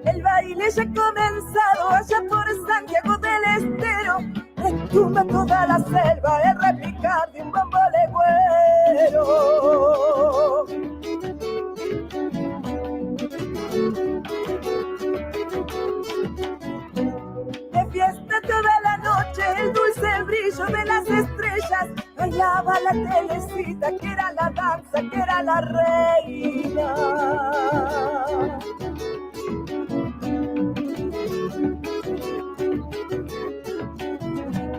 El baile ya ha comenzado allá por Santiago del Estero. Retumba toda la selva el repicar de un bombo legüero. De fiesta toda la noche, el dulce brillo de las estrellas. Bailaba la telecita, que era la danza, que era la reina.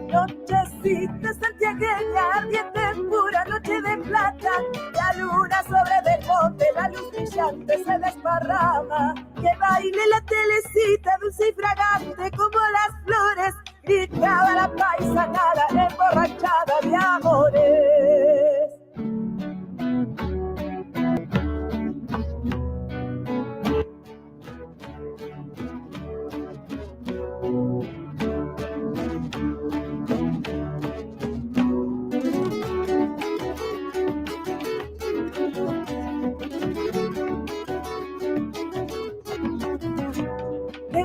Nochecita santiagueña, ardiente pura, noche de plata. La luna sobre del monte, la luz brillante se desparrama. Que baile la telecita, dulce y fragante como las flores. Gritaba la paisanada, emborrachada de amores.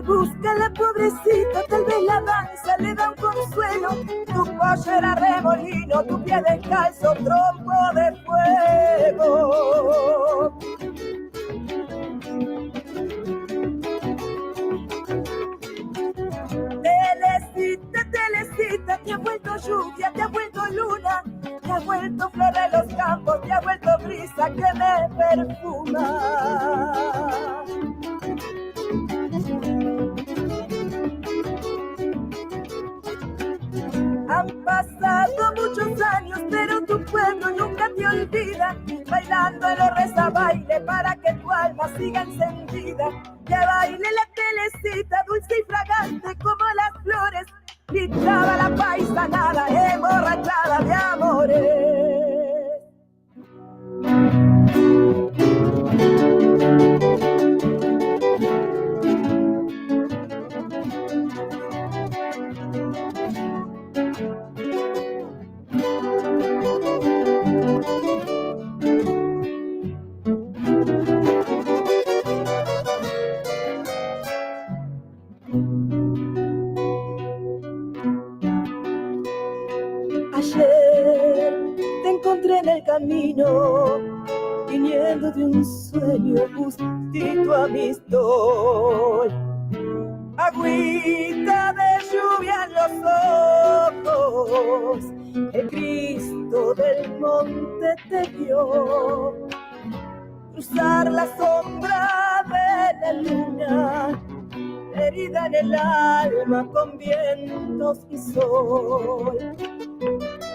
Busca la pobrecita, tal vez la danza le da un consuelo. Tu pollera remolino, tu pie descalzo, trompo de fuego. Telecita, telecita, te ha vuelto lluvia, te ha vuelto luna, te ha vuelto flor de los campos, te ha vuelto brisa que me perfuma. Han pasado muchos años, pero tu pueblo nunca te olvida. Bailando en los rezabaile para que tu alma siga encendida. Que baile la telecita, dulce y fragante como las flores. Gritaba la paisanada, emborrachada de amores. Ayer te encontré en el camino, viniendo de un sueño justito a mi estoy. Agüita de lluvia en los ojos, el Cristo del monte te vio. Cruzar la sombra de la luna, herida en el alma con vientos y sol.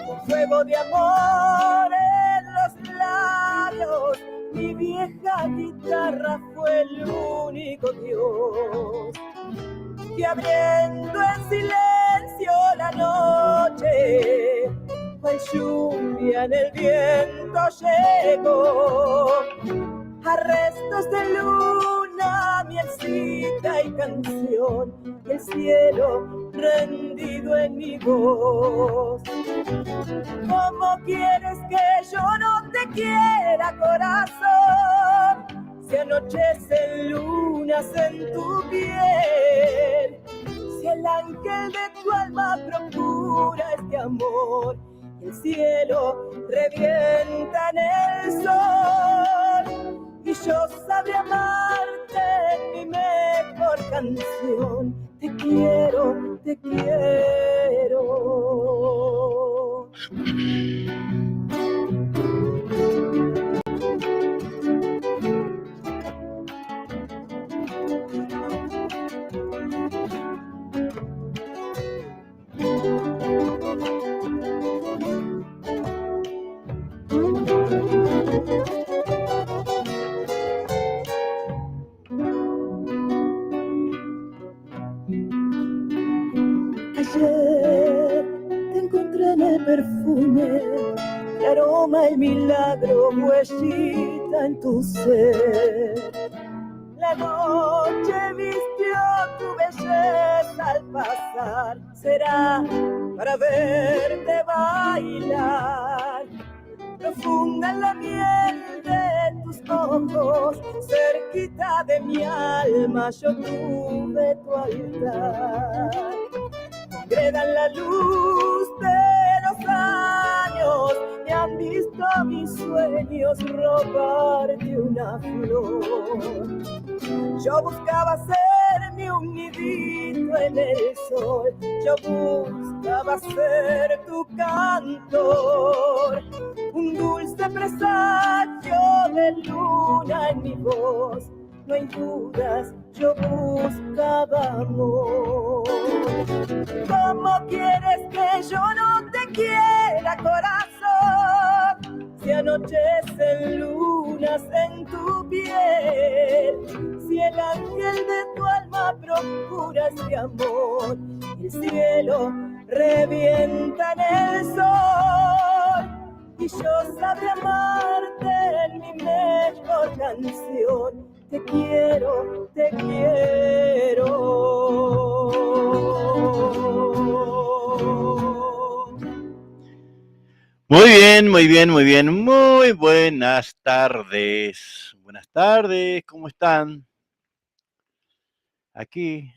Con fuego de amor en los labios, mi vieja guitarra fue el único Dios que abriendo en silencio la noche, cual lluvia en el viento llegó. A restos de luna, mielcita y canción, el cielo rendido en mi voz. ¿Cómo quieres que yo no te quiera, corazón? Si anochecen lunas en tu piel, si el ángel de tu alma procura este amor, el cielo revienta en el sol. Y yo sabré amarte en mi mejor canción. Te quiero, te quiero. Ayer te encontré en el perfume, el aroma, el milagro, huellita en tu ser. La noche vistió tu belleza al pasar, será para verte bailar. Profunda en la miel de tus ojos ojos, cerquita de mi alma, yo tuve tu altar. Congregan la luz de los años, me han visto mis sueños robarte una flor. Yo buscaba hacerme un nidito en el sol, yo buscaba ser tu cantor, un dulce presagio de luna en mi voz. No hay dudas, yo buscaba amor. ¿Cómo quieres que yo no te quiera, corazón? Si anochecen lunas en tu piel, si el ángel de tu alma procura ese amor, y el cielo revienta en el sol, y yo sabré amarte en mi mejor canción. Te quiero, te quiero. Muy bien, muy bien, muy bien. Muy buenas tardes. Buenas tardes, ¿cómo están? Aquí.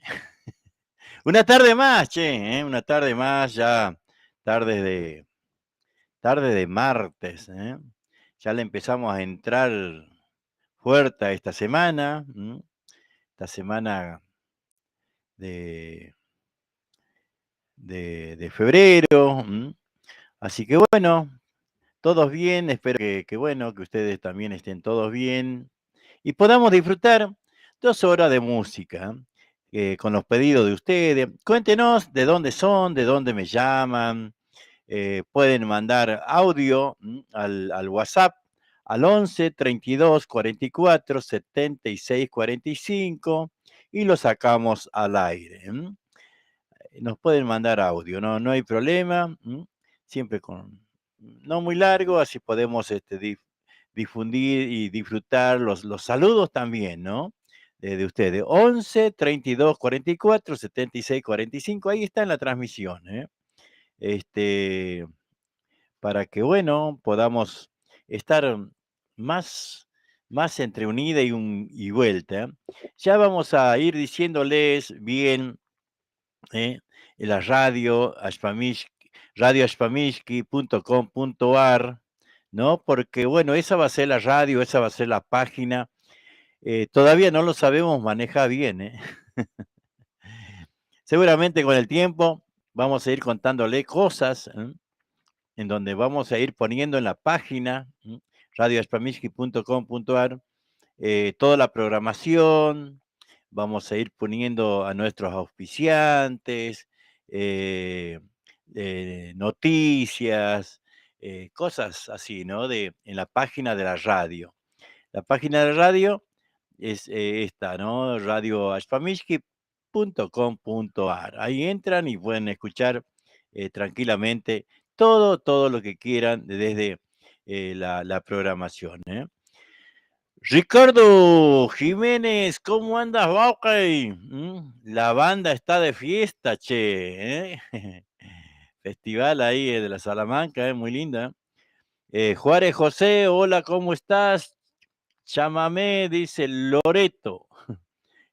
Una tarde más, che, ¿eh? Una tarde más, ya tarde de martes, ¿eh? Ya le empezamos a entrar fuerte a esta semana, ¿m? Esta semana de febrero, ¿m? Así que bueno, todos bien, espero que bueno, que ustedes también estén todos bien y podamos disfrutar 2 horas de música con los pedidos de ustedes. Cuéntenos de dónde son, de dónde me llaman. Pueden mandar audio al WhatsApp al 11 32 44 76 45 y lo sacamos al aire. Nos pueden mandar audio, no hay problema. Siempre no muy largo, así podemos difundir y disfrutar los saludos también, ¿no? De ustedes. 11 32 44 76 45, ahí está en la transmisión, ¿eh? Para que, bueno, podamos estar más entre una ida y vuelta. Ya vamos a ir diciéndoles bien en la radio, radioashpamishki.com.ar, ¿no? Porque, bueno, esa va a ser la radio, esa va a ser la página. Todavía no lo sabemos manejar bien, ¿eh? Seguramente con el tiempo vamos a ir contándole cosas, en donde vamos a ir poniendo en la página radioashpamishki.com.ar toda la programación, vamos a ir poniendo a nuestros auspiciantes, noticias, cosas así, ¿no? En la página de la radio. La página de la radio es esta, ¿no? radioashpamishki.com.ar. Ahí entran y pueden escuchar tranquilamente todo lo que quieran desde la programación, ¿eh? Ricardo Jiménez, ¿cómo andas, Baucay? La banda está de fiesta, che, ¿eh? Festival ahí de la Salamanca, muy linda. Juárez José, hola, ¿cómo estás? Chámame, dice Loreto.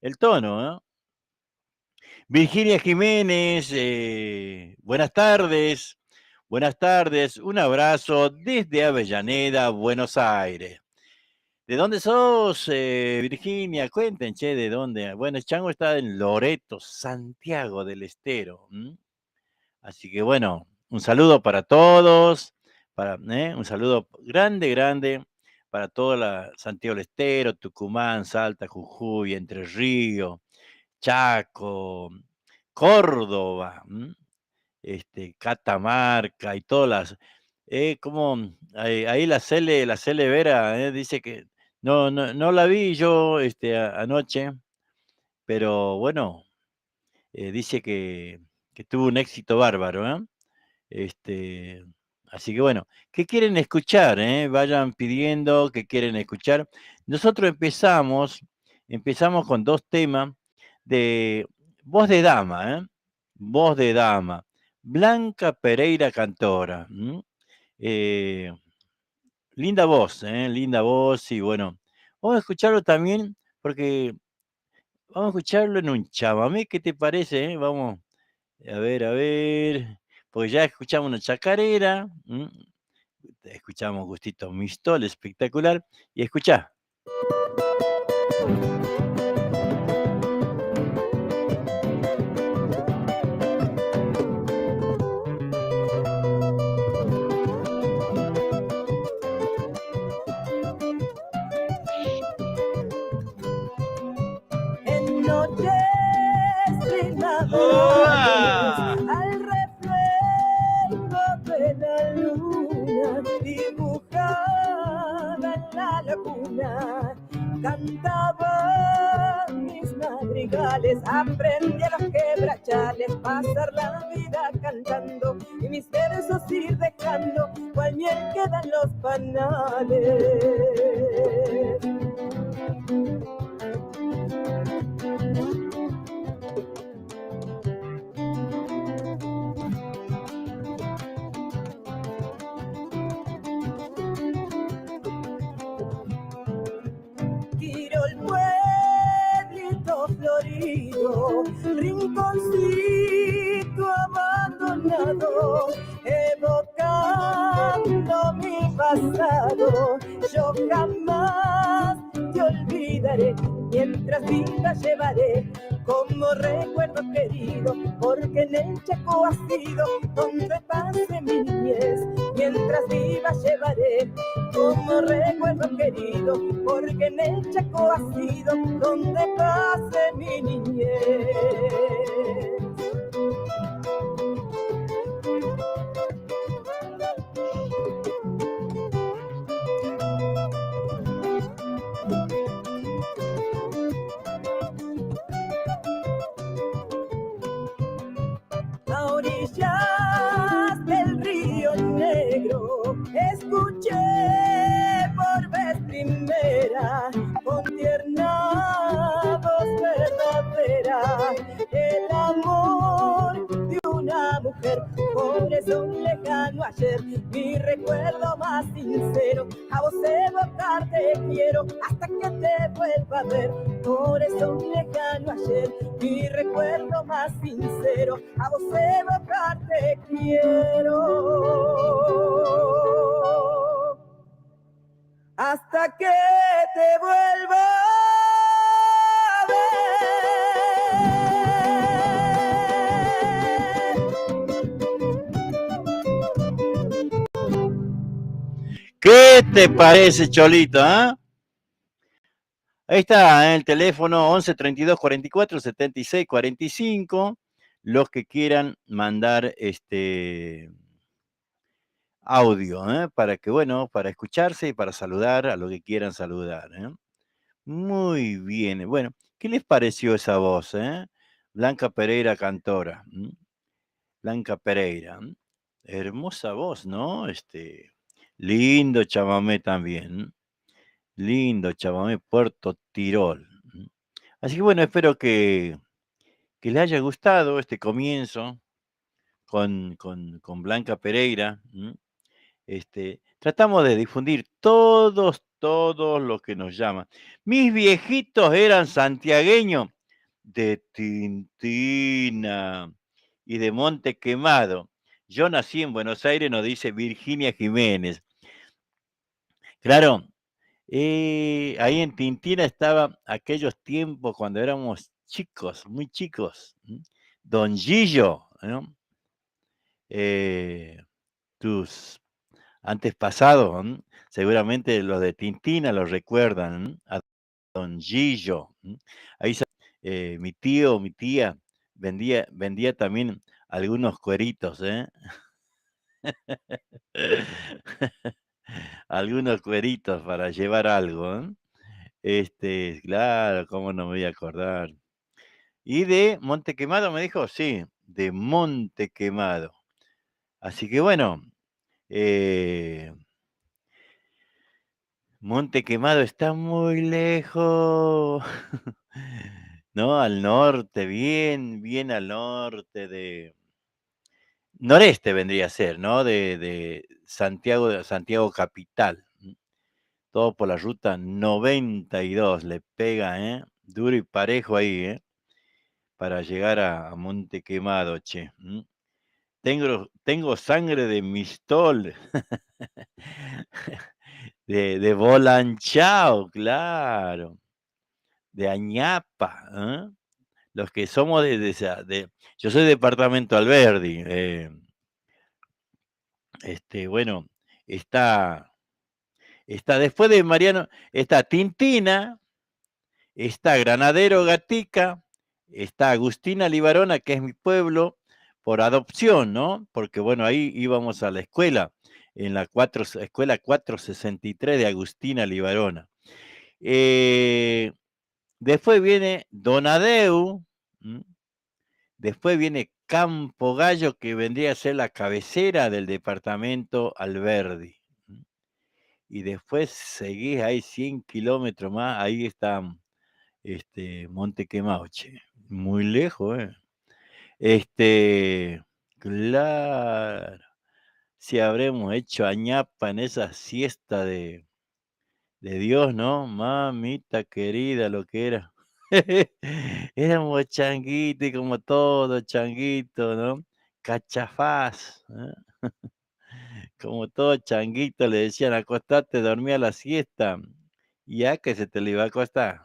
El tono, ¿no? Virginia Jiménez, buenas tardes. Buenas tardes, un abrazo desde Avellaneda, Buenos Aires. ¿De dónde sos, Virginia? Cuenten, che, ¿de dónde? Bueno, el chango está en Loreto, Santiago del Estero. Así que bueno, un saludo para todos, un saludo grande para toda Santiago del Estero, Tucumán, Salta, Jujuy, Entre Ríos, Chaco, Córdoba, Catamarca y todas como ahí la Cele Vera dice que no la vi yo anoche, pero bueno, dice que tuvo un éxito bárbaro, ¿eh? Este, Así que bueno, ¿qué quieren escuchar? Vayan pidiendo qué quieren escuchar. Nosotros empezamos con 2 temas de voz de dama, ¿eh? Voz de dama. Blanca Pereira Cantora. Eh, Linda voz y bueno, Vamos a escucharlo también, porque vamos a escucharlo en un chamamé, ¿qué te parece? Vamos, a ver, porque ya escuchamos una chacarera, escuchamos Gustito Mistol, espectacular, y escuchá. En noches primaverales, ¡Uah! al reflejo de la luna dibujada en la laguna, cantaba mis madrigales, aprendí a los quebrachales, pasar la vida cantando y mis versos ir dejando, cual miel quedan los panales. Tiro el pueblito florido, rinconcito abandonado, evocando mi pasado. Yo jamás te olvidaré, mientras viva llevaré como recuerdo querido, porque en el Chaco ha sido donde pasé mi niñez. Mientras viva llevaré como recuerdo querido, porque en el Chaco ha sido donde pasé mi niñez. A orillas del Río Negro escuché por vez primera, con tierna voz verdadera, el amor de una mujer. Por eso un lejano ayer, mi recuerdo más sincero, a vos evocarte quiero hasta que te vuelva a ver. Por eso un lejano ayer, mi recuerdo más sincero, a vos evocarte quiero hasta que te vuelva a ver. ¿Qué te parece, Cholito? Ahí está, el teléfono 11 32 44 76 45. Los que quieran mandar audio, para que, bueno, para escucharse y para saludar a los que quieran saludar. Muy bien. Bueno, ¿qué les pareció esa voz? Blanca Pereira, cantora. Blanca Pereira. Hermosa voz, ¿no? Lindo chamamé también. Lindo chamamé, Puerto Tirol. Así que bueno, espero que les haya gustado este comienzo con Blanca Pereira. Tratamos de difundir todos los que nos llaman. Mis viejitos eran santiagueños de Tintina y de Monte Quemado. Yo nací en Buenos Aires, nos dice Virginia Jiménez. Claro, ahí en Tintina estaba aquellos tiempos cuando éramos chicos, muy chicos. Don Gillo, ¿no? Tus antes pasados, seguramente los de Tintina lo recuerdan, a Don Gillo. Ahí mi tío, mi tía vendía también algunos cueritos, algunos cueritos para llevar algo, claro, cómo no me voy a acordar. Y de Monte Quemado me dijo, sí, de Monte Quemado. Así que bueno, eh, Monte Quemado está muy lejos. ¿No? Al norte, bien al norte de noreste vendría a ser, ¿no? De Santiago capital. todo por la ruta 92, le pega, duro y parejo ahí, para llegar a Monte Quemado, che. Tengo sangre de Mistol, de Bolanchao, claro, de Añapa, los que somos yo soy departamento Alberdi, bueno, está después de Mariano, está Tintina, está Granadero Gatica, está Agustina Libarona, que es mi pueblo, por adopción, ¿no? Porque bueno, ahí íbamos a la escuela, en la escuela 463 de Agustina Libarona. Después viene Donadeu, después viene Campo Gallo, que vendría a ser la cabecera del departamento Alberdi. Y después seguís ahí 100 kilómetros más, ahí está Monte Quemado, che. Muy lejos, ¿eh? Claro. Si habremos hecho añapa en esa siesta de Dios, ¿no? Mamita querida, lo que era. Éramos changuitos, como todo changuito, ¿no? Cachafaz, como todo changuito le decían, acostate, dormía la siesta. Ya que se te le iba a acostar.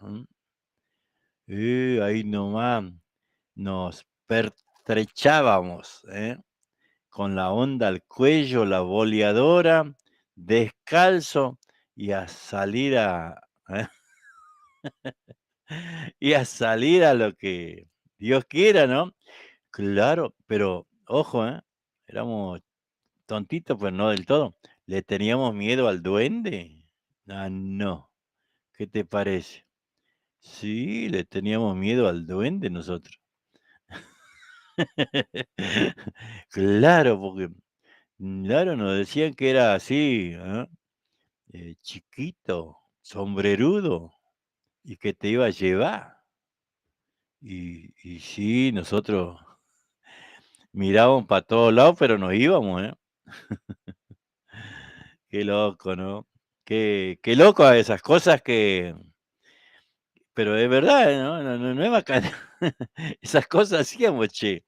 Ahí nomás nos pertrechábamos, con la onda al cuello, la boleadora, descalzo y a salir ¿eh? Y a salir a lo que Dios quiera, ¿no? Claro, pero ojo, éramos tontitos, pero no del todo. ¿Le teníamos miedo al duende? Ah, no. ¿Qué te parece? Sí, le teníamos miedo al duende nosotros. Claro, porque, claro, nos decían que era así, chiquito, sombrerudo, y que te iba a llevar. Y sí, nosotros mirábamos para todos lados, pero nos íbamos, ¿eh? Qué loco, ¿no? Qué loco a esas cosas pero es verdad, ¿no? No es bacán. Esas cosas hacíamos, che.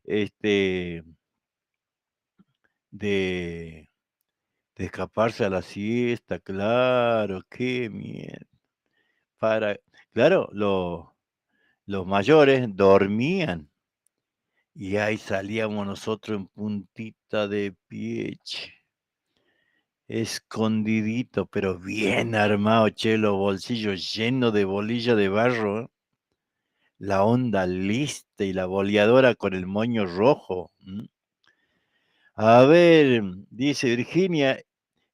Este, de, de escaparse a la siesta, claro, qué miedo. Claro, los mayores dormían y ahí salíamos nosotros en puntita de pie, che, escondidito, pero bien armado, che, los bolsillos llenos de bolillas de barro, la onda lista y la boleadora con el moño rojo. A ver, dice Virginia,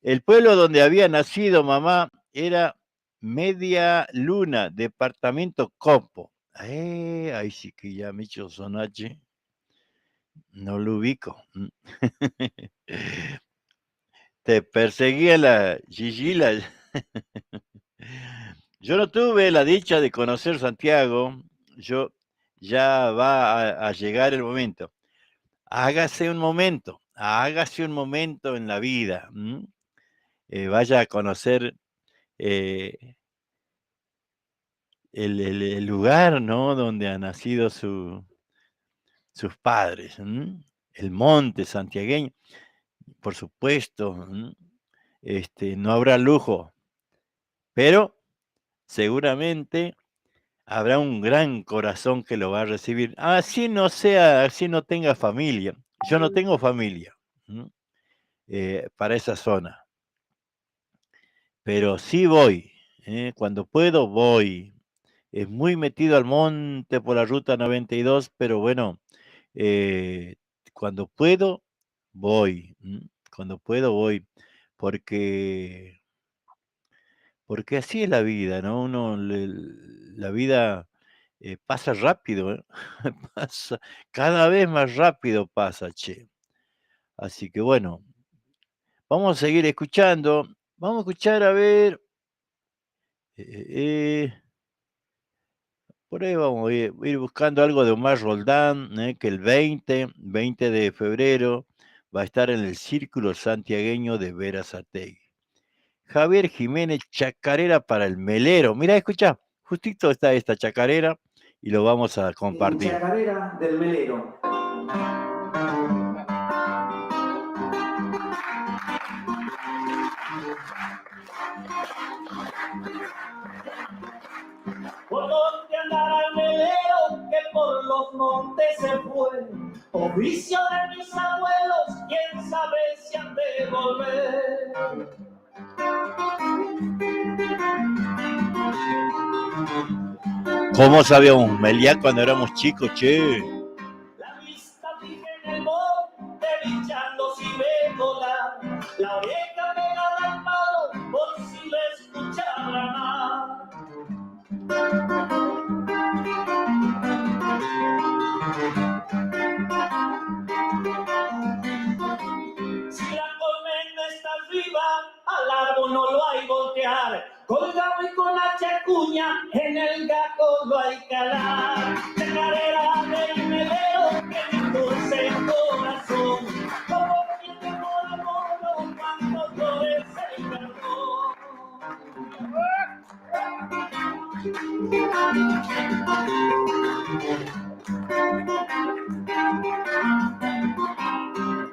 el pueblo donde había nacido mamá era Media Luna, departamento Copo. Ahí sí que ya me hizo sonache. No lo ubico. Te perseguía la Gigila. Yo no tuve la dicha de conocer Santiago. Yo ya va a llegar el momento. Hágase un momento en la vida. Vaya a conocer eh, el lugar, ¿no? Donde han nacido sus padres. El monte santiagueño, por supuesto. No habrá lujo, pero seguramente habrá un gran corazón que lo va a recibir. Así no sea, así no tenga familia. Yo no tengo familia para esa zona, pero sí voy. Cuando puedo, voy. Es muy metido al monte por la ruta 92, pero bueno, eh, cuando puedo, voy. Cuando puedo, voy. Porque, porque así es la vida, ¿no? La vida pasa rápido, ¿eh? Pasa, cada vez más rápido pasa, che. Así que bueno, vamos a seguir escuchando. Vamos a escuchar a ver. Por ahí vamos a ir buscando algo de Omar Roldán, que el 20 de febrero va a estar en el Círculo Santiagueño de Berazategui. Javier Jiménez, chacarera para el melero. Mira, escucha, justito está esta chacarera y lo vamos a compartir. Chacarera del melero. ¿Por dónde andará el melero que por los montes se fue? Oficio de mis abuelos, quién sabe si han de volver. ¿Cómo sabíamos Meliá cuando éramos chicos, che? La vista fija en el monte, bichando si ve volar. La oreja pegada al palo, por si le escuchara más. Si la colmena está arriba, al árbol no lo hay voltear. Colgado y con hacha cuña, en el gajo lo hay calar. Chacarera del melero que me dulce el corazón, como quien de mono a mono cuando florece el carbón.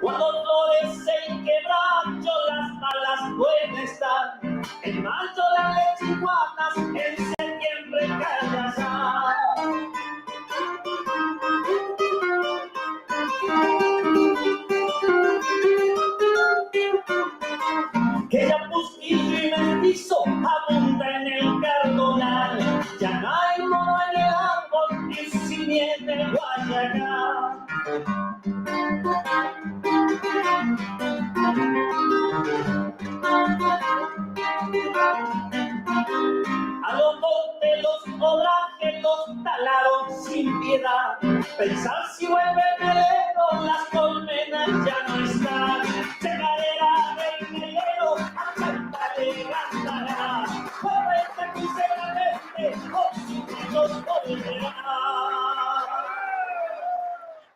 Cuando florece el quebracho, las malas pueden estar. En mayo las lechiguanas, en septiembre callasar. Que ya pusquillo y mestizo abunda en el cardonal. Ya no hay mono en el árbol y sin nieve el guayacán. A los montes los obrajes los talaron sin piedad. Pensar si vuelve el melero, las colmenas ya no están. Chacarera del melero, a cantarle cantará. Correcta sinceramente, por si nos volverá.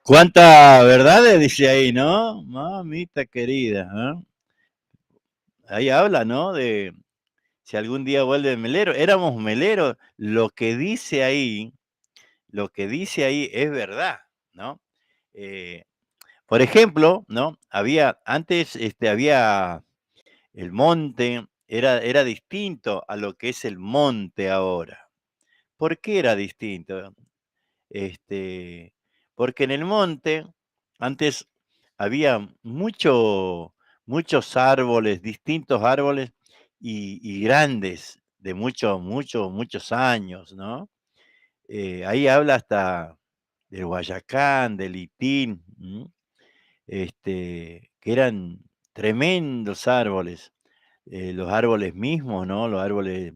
¿Cuántas verdades dice ahí, no? Mamita querida, ¿eh? Ahí habla, ¿no? De si algún día vuelve el melero. Éramos meleros. Lo que dice ahí es verdad, ¿no? Por ejemplo, ¿no? Antes había el monte, era distinto a lo que es el monte ahora. ¿Por qué era distinto? Porque en el monte antes había muchos árboles, distintos árboles y grandes, de muchos años, ¿no? Ahí habla hasta del Guayacán, del Itín, que eran tremendos árboles, los árboles mismos, ¿no? Los árboles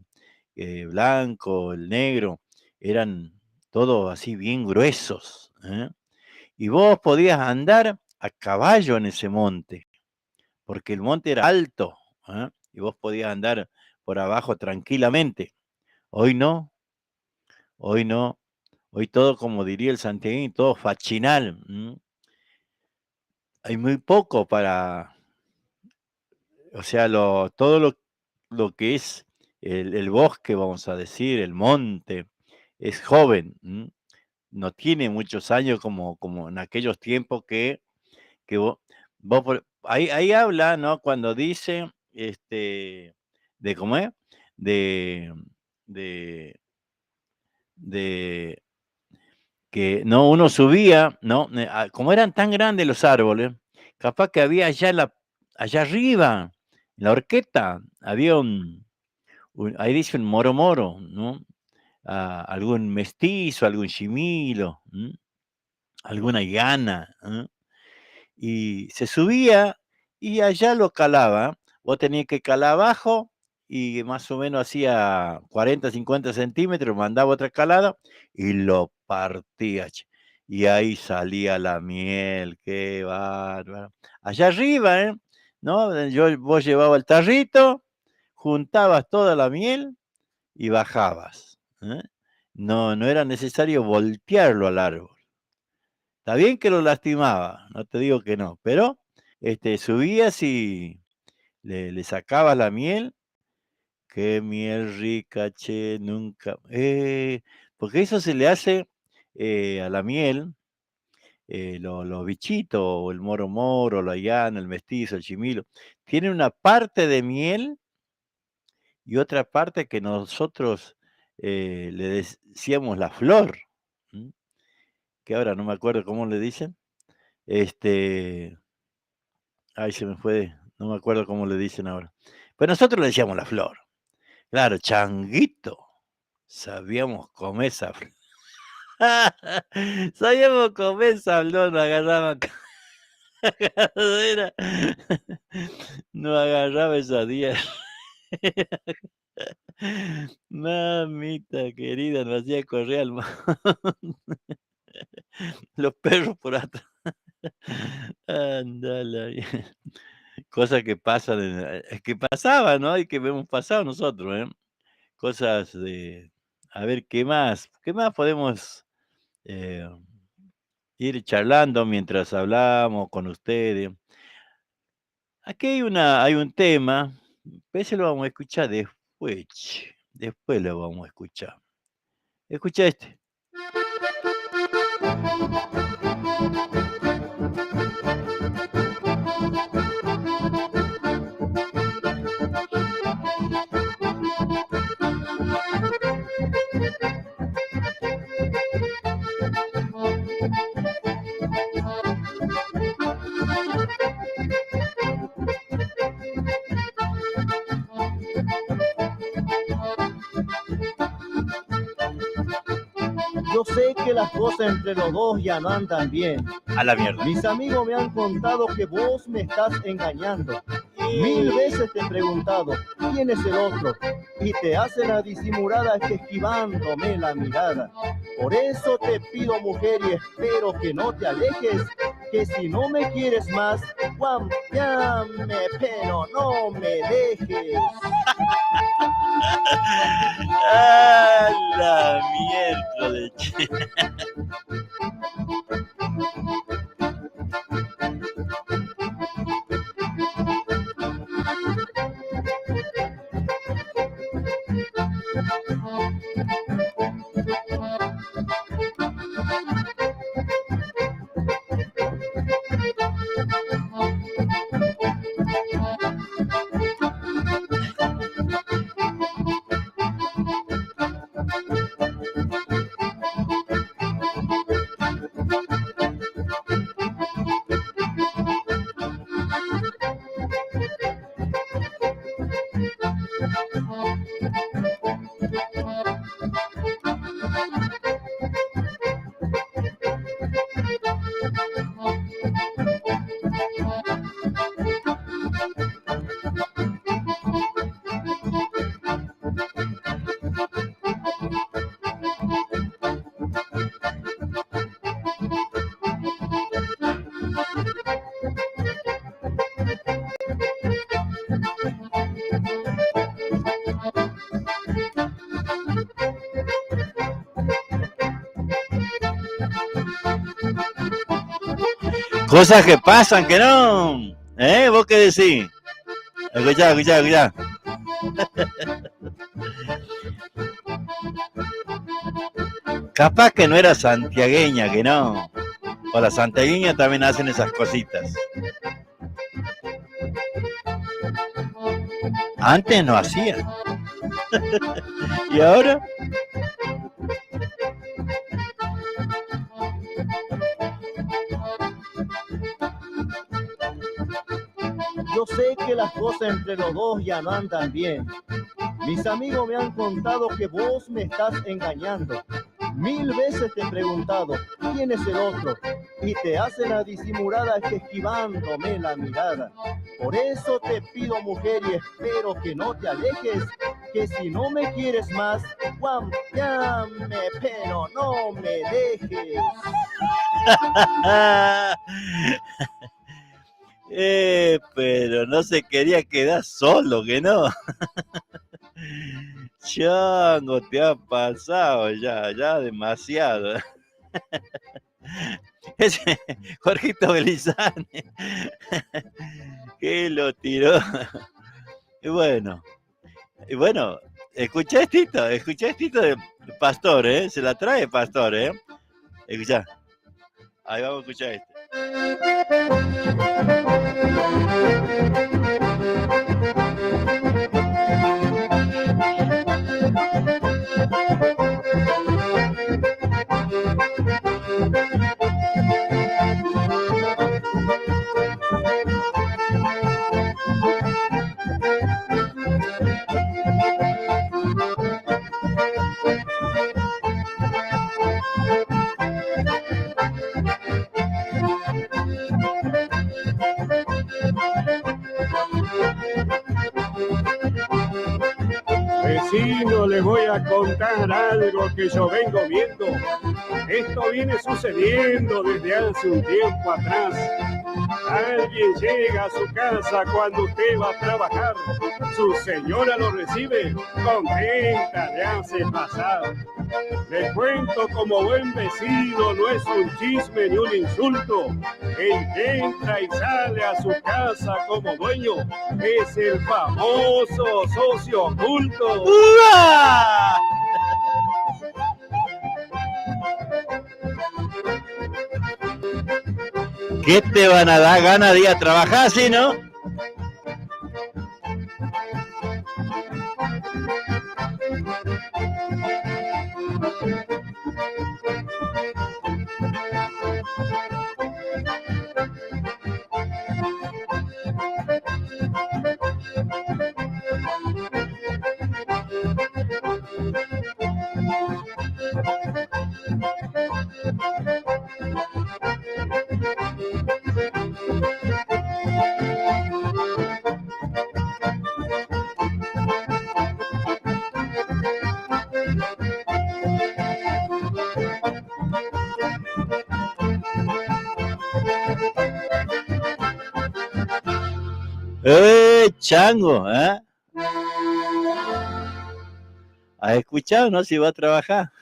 blanco, el negro, eran todos así bien gruesos, ¿eh? Y vos podías andar a caballo en ese monte, porque el monte era alto, ¿eh? Y vos podías andar por abajo tranquilamente. Hoy no, hoy no, hoy todo, como diría el santiagueño, todo fachinal. Hay muy poco o sea, todo lo que es el bosque, vamos a decir, el monte, es joven, no tiene muchos años como en aquellos tiempos que ahí habla, ¿no? Cuando dice, de cómo es, de, de, de que no uno subía, ¿no? Como eran tan grandes los árboles, capaz que había allá arriba, en la horqueta, había ahí dice un moro moro, ¿no? Algún mestizo, algún chimilo, alguna llana, y se subía y allá lo calaba. Vos tenías que calar abajo y más o menos hacía 40, 50 centímetros, mandaba otra calada y lo partía, che. Y ahí salía la miel, qué bárbaro. Allá arriba, ¿eh? ¿No? Vos llevabas el tarrito, juntabas toda la miel y bajabas, ¿eh? No era necesario voltearlo al árbol. Está bien que lo lastimaba, no te digo que no, pero subías y le sacabas la miel Qué miel rica, che, nunca. Porque eso se le hace a la miel, los bichitos, o el moro moro, la llana, el mestizo, el chimilo, tiene una parte de miel y otra parte que nosotros le decíamos la flor, ¿m? Que ahora no me acuerdo cómo le dicen. Este, ay, se me fue, no me acuerdo cómo le dicen ahora. Pues nosotros le decíamos la flor. Claro, changuito. Sabíamos comer esa flor. Sabíamos comer esa flor, nos agarraba cadera. Nos agarraba esa día. Mamita querida, nos hacía correr al los perros por atrás. Ándale. Cosas que pasan, que pasaban, ¿no? Y que hemos pasado nosotros, ¿eh? Cosas de, a ver, qué más podemos eh, ir charlando mientras hablamos con ustedes? Aquí hay un tema, ese lo vamos a escuchar después, che, después lo vamos a escuchar. Escucha este. Yo sé que las cosas entre los dos ya no andan bien. A la mierda. Mis amigos me han contado que vos me estás engañando. 1000 veces te he preguntado, ¿quién es el otro? Y te hacen la disimulada que esquivándome la mirada. Por eso te pido, mujer, y espero que no te alejes, que si no me quieres más, guampeame, pero no me dejes. ¡Ah, la miércoles! Che! Cosas que pasan, que no. ¿Vos qué decís? Escuchá, escuchá, escuchá. Capaz que no era santiagueña, que no. O las santiagueñas también hacen esas cositas. Antes no hacían. ¿Y ahora? Yo sé que las cosas entre los dos ya no andan bien. Mis amigos me han contado que vos me estás engañando. 1000 veces te he preguntado, ¿quién es el otro? Y te hacen la disimulada que esquivándome la mirada. Por eso te pido, mujer, y espero que no te alejes, que si no me quieres más, guampeame, pero no me dejes. Pero no se quería quedar solo, que no. Chango, te ha pasado ya demasiado. Ese Jorgito Belizani, que lo tiró. Y bueno, Y bueno, escuchá estito de Pastor, ¿eh? Se la trae Pastor, ¿eh? Escuchá. Ahí vamos a escuchar este. Vecino, les voy a contar algo que yo vengo viendo. Esto viene sucediendo desde hace un tiempo atrás. Alguien llega a su casa cuando usted va a trabajar. Su señora lo recibe, contenta, le hace pasar. Le cuento como buen vecino, no es un chisme ni un insulto. El que entra y sale a su casa como dueño es el famoso socio oculto. ¡Uah! ¿Qué te van a dar ganas de ir a trabajar, sí, no? Chango, ¿eh? ¿Has escuchado, no? Si va a trabajar.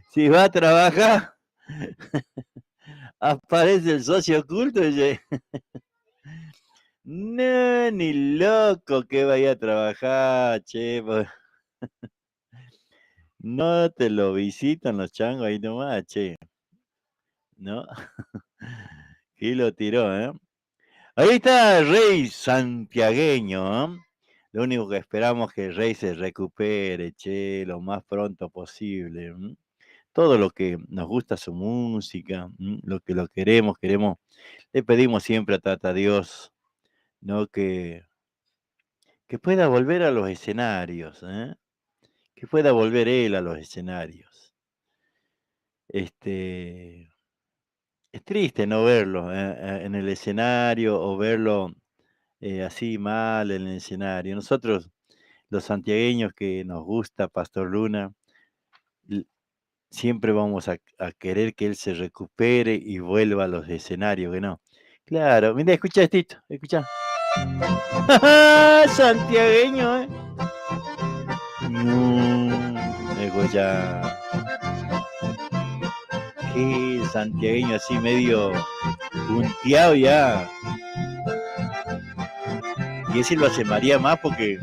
Si va a trabajar, aparece el socio oculto. No, ni loco que vaya a trabajar, che. No te lo visitan los changos ahí nomás, che. ¿No? Y lo tiró, ¿eh? Ahí está el Rey santiagueño, ¿eh? Lo único que esperamos es que el Rey se recupere, che, lo más pronto posible. Todo lo que nos gusta su música, lo que lo queremos, le pedimos siempre a Tata Dios, ¿no? Que pueda volver a los escenarios, ¿eh? Que pueda volver él a los escenarios. Es triste no verlo en el escenario o verlo así mal en el escenario. Nosotros, los santiagueños que nos gusta Pastor Luna, siempre vamos a querer que él se recupere y vuelva a los escenarios, que no. Claro, mira, escucha esto, escucha. Santiagueño, ¿eh? Escucha. Qué santiagueño así medio punteado ya. Y ese lo hace María más porque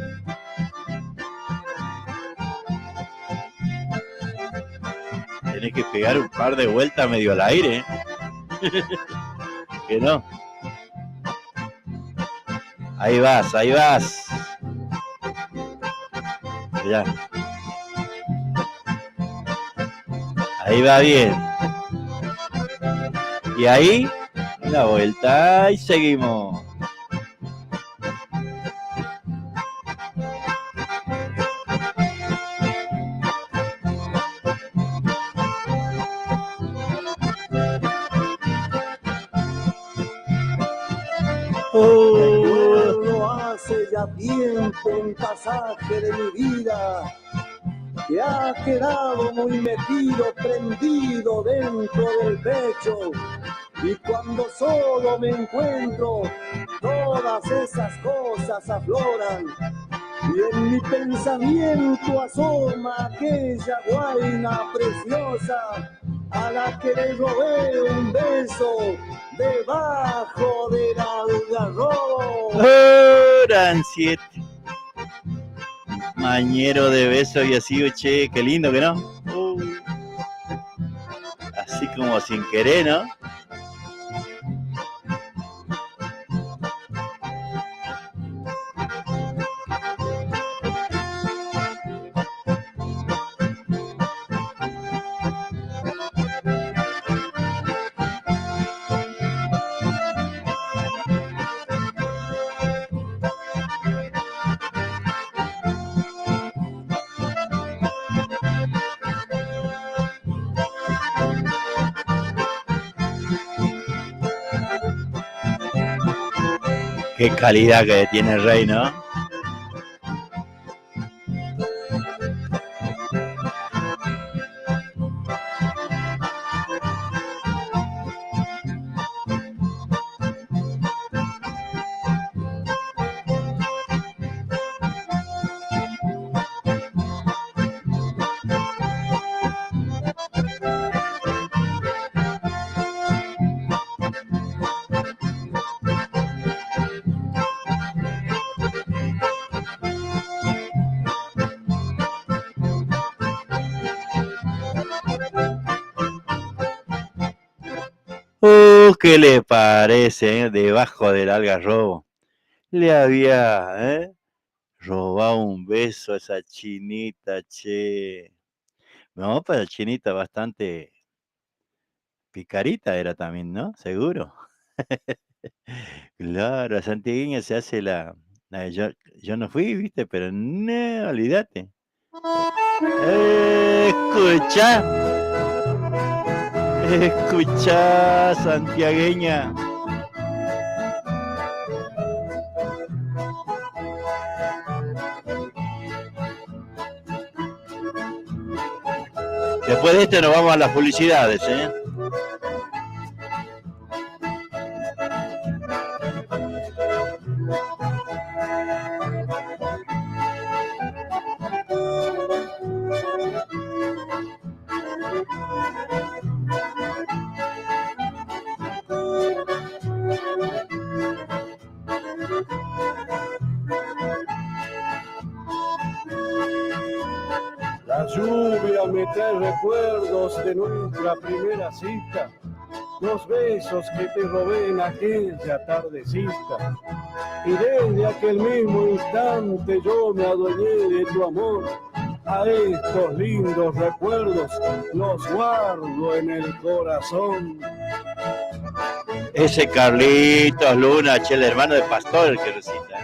tenés que pegar un par de vueltas medio al aire, ¿eh? Que no. Ahí vas, ahí vas. Mirá. Ahí va bien. Y ahí, una vuelta y seguimos. Recuerdo hace ya tiempo un pasaje de mi vida que ha quedado muy metido, prendido dentro del pecho. Y cuando solo me encuentro, todas esas cosas afloran. Y en mi pensamiento asoma aquella guaina preciosa a la que le robé un beso debajo del algarrobo. Eran 7. Mañero de beso y así, che, qué lindo que no. Así como sin querer, ¿no? Qué calidad que tiene el rey, ¿no? ¿Qué le parece? Debajo del algarrobo. Le había robado un beso a esa chinita, che. No, pero la chinita bastante picarita era también, ¿no? Seguro. Claro, la santiagueña se hace yo no fui, viste, pero no, olvídate. Escucha, santiagueña. Después de esto nos vamos a las publicidades, ¿eh? La lluvia me trae recuerdos de nuestra primera cita, los besos que te robé en aquella tardecita, y desde aquel mismo instante yo me adueñé de tu amor. A estos lindos recuerdos los guardo en el corazón. Ese Carlitos Luna, che, el hermano de Pastor, el que recita.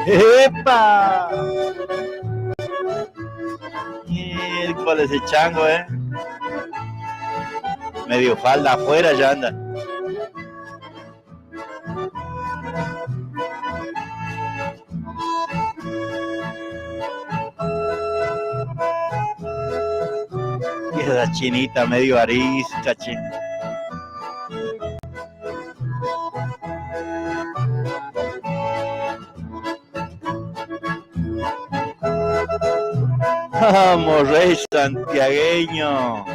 ¡Epa! ¿Cuál es ese chango, Medio falda afuera ya anda. Y esa chinita medio arisca, che. Vamos, rey santiagueño.